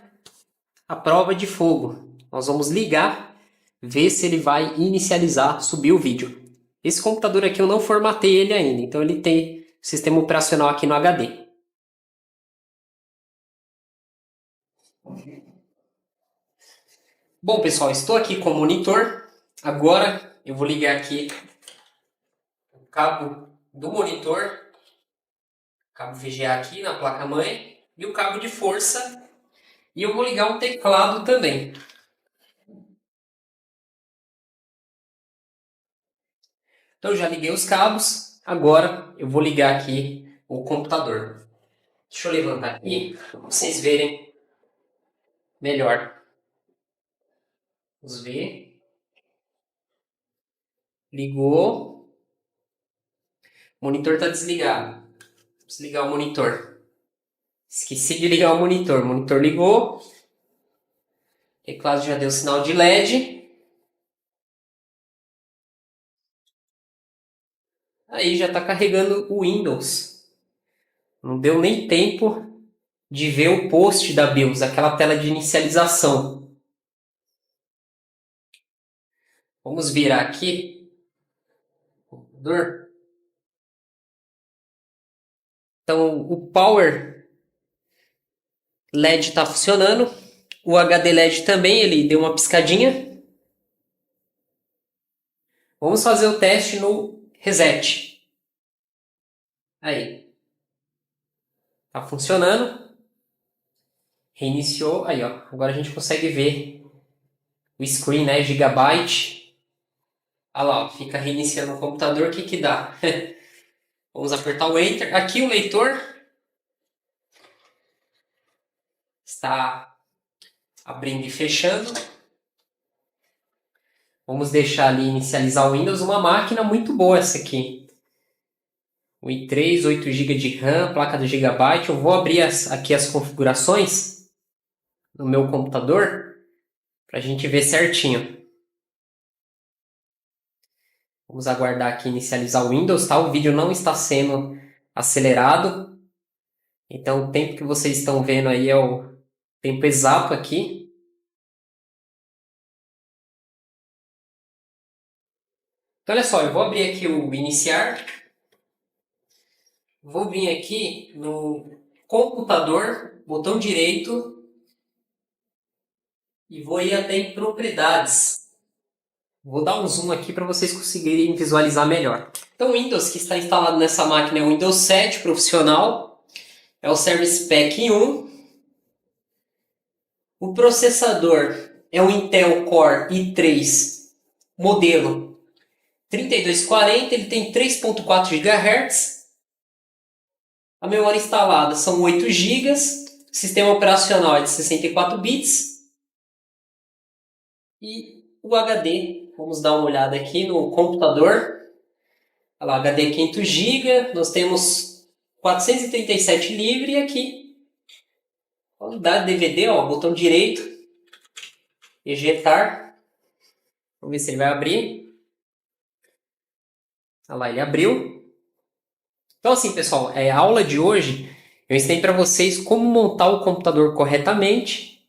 a prova de fogo. Nós vamos ligar, ver se ele vai inicializar, subir o vídeo. Esse computador aqui eu não formatei ele ainda, então ele tem sistema operacional aqui no HD. Bom, pessoal, estou aqui com o monitor. Agora eu vou ligar aqui o cabo do monitor, cabo VGA aqui na placa-mãe e o cabo de força. E eu vou ligar um teclado também. Então, já liguei os cabos. Agora eu vou ligar aqui o computador. Deixa eu levantar aqui para vocês verem melhor. Vamos ver. Ligou. O monitor está desligado. Vou desligar o monitor. Esqueci de ligar o monitor. O monitor ligou. O teclado já deu sinal de LED. Aí já está carregando o Windows. Não deu nem tempo de ver o post da BIOS, aquela tela de inicialização. Vamos virar aqui o computador. Então o Power LED está funcionando. O HD LED também, ele deu uma piscadinha. Vamos fazer o teste no reset. Aí. Tá funcionando. Reiniciou. Aí, ó. Agora a gente consegue ver o screen, né? Gigabyte. Olha lá, ó. Fica reiniciando o computador. O que que dá? Vamos apertar o Enter. Aqui o leitor está abrindo e fechando. Vamos deixar ali inicializar o Windows. Uma máquina muito boa essa aqui. O i3, 8 GB de RAM, placa do Gigabyte. Eu vou abrir aqui as configurações no meu computador para a gente ver certinho. Vamos aguardar aqui inicializar o Windows, tá? O vídeo não está sendo acelerado. Então o tempo que vocês estão vendo aí é o tempo exato aqui. Então olha só, eu vou abrir aqui o iniciar. Vou vir aqui no computador, botão direito, e vou ir até em propriedades. Vou dar um zoom aqui para vocês conseguirem visualizar melhor. Então o Windows que está instalado nessa máquina é o Windows 7 profissional, é o Service Pack 1. O processador é o Intel Core i3 modelo 3240, ele tem 3.4 GHz. A memória instalada são 8 GB, o sistema operacional é de 64 bits. E o HD, vamos dar uma olhada aqui no computador. Olha lá, HD 500 GB, nós temos 437 livre e aqui, qualidade DVD, ó, botão direito, ejetar. Vamos ver se ele vai abrir. Olha lá, ele abriu. Então assim, pessoal, a aula de hoje eu ensinei para vocês como montar o computador corretamente.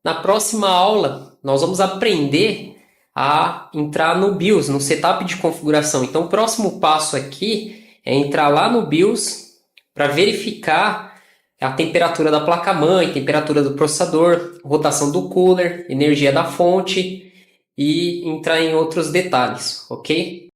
Na próxima aula, nós vamos aprender a entrar no BIOS, no setup de configuração. Então, o próximo passo aqui é entrar lá no BIOS para verificar a temperatura da placa-mãe, temperatura do processador, rotação do cooler, energia da fonte e entrar em outros detalhes, ok?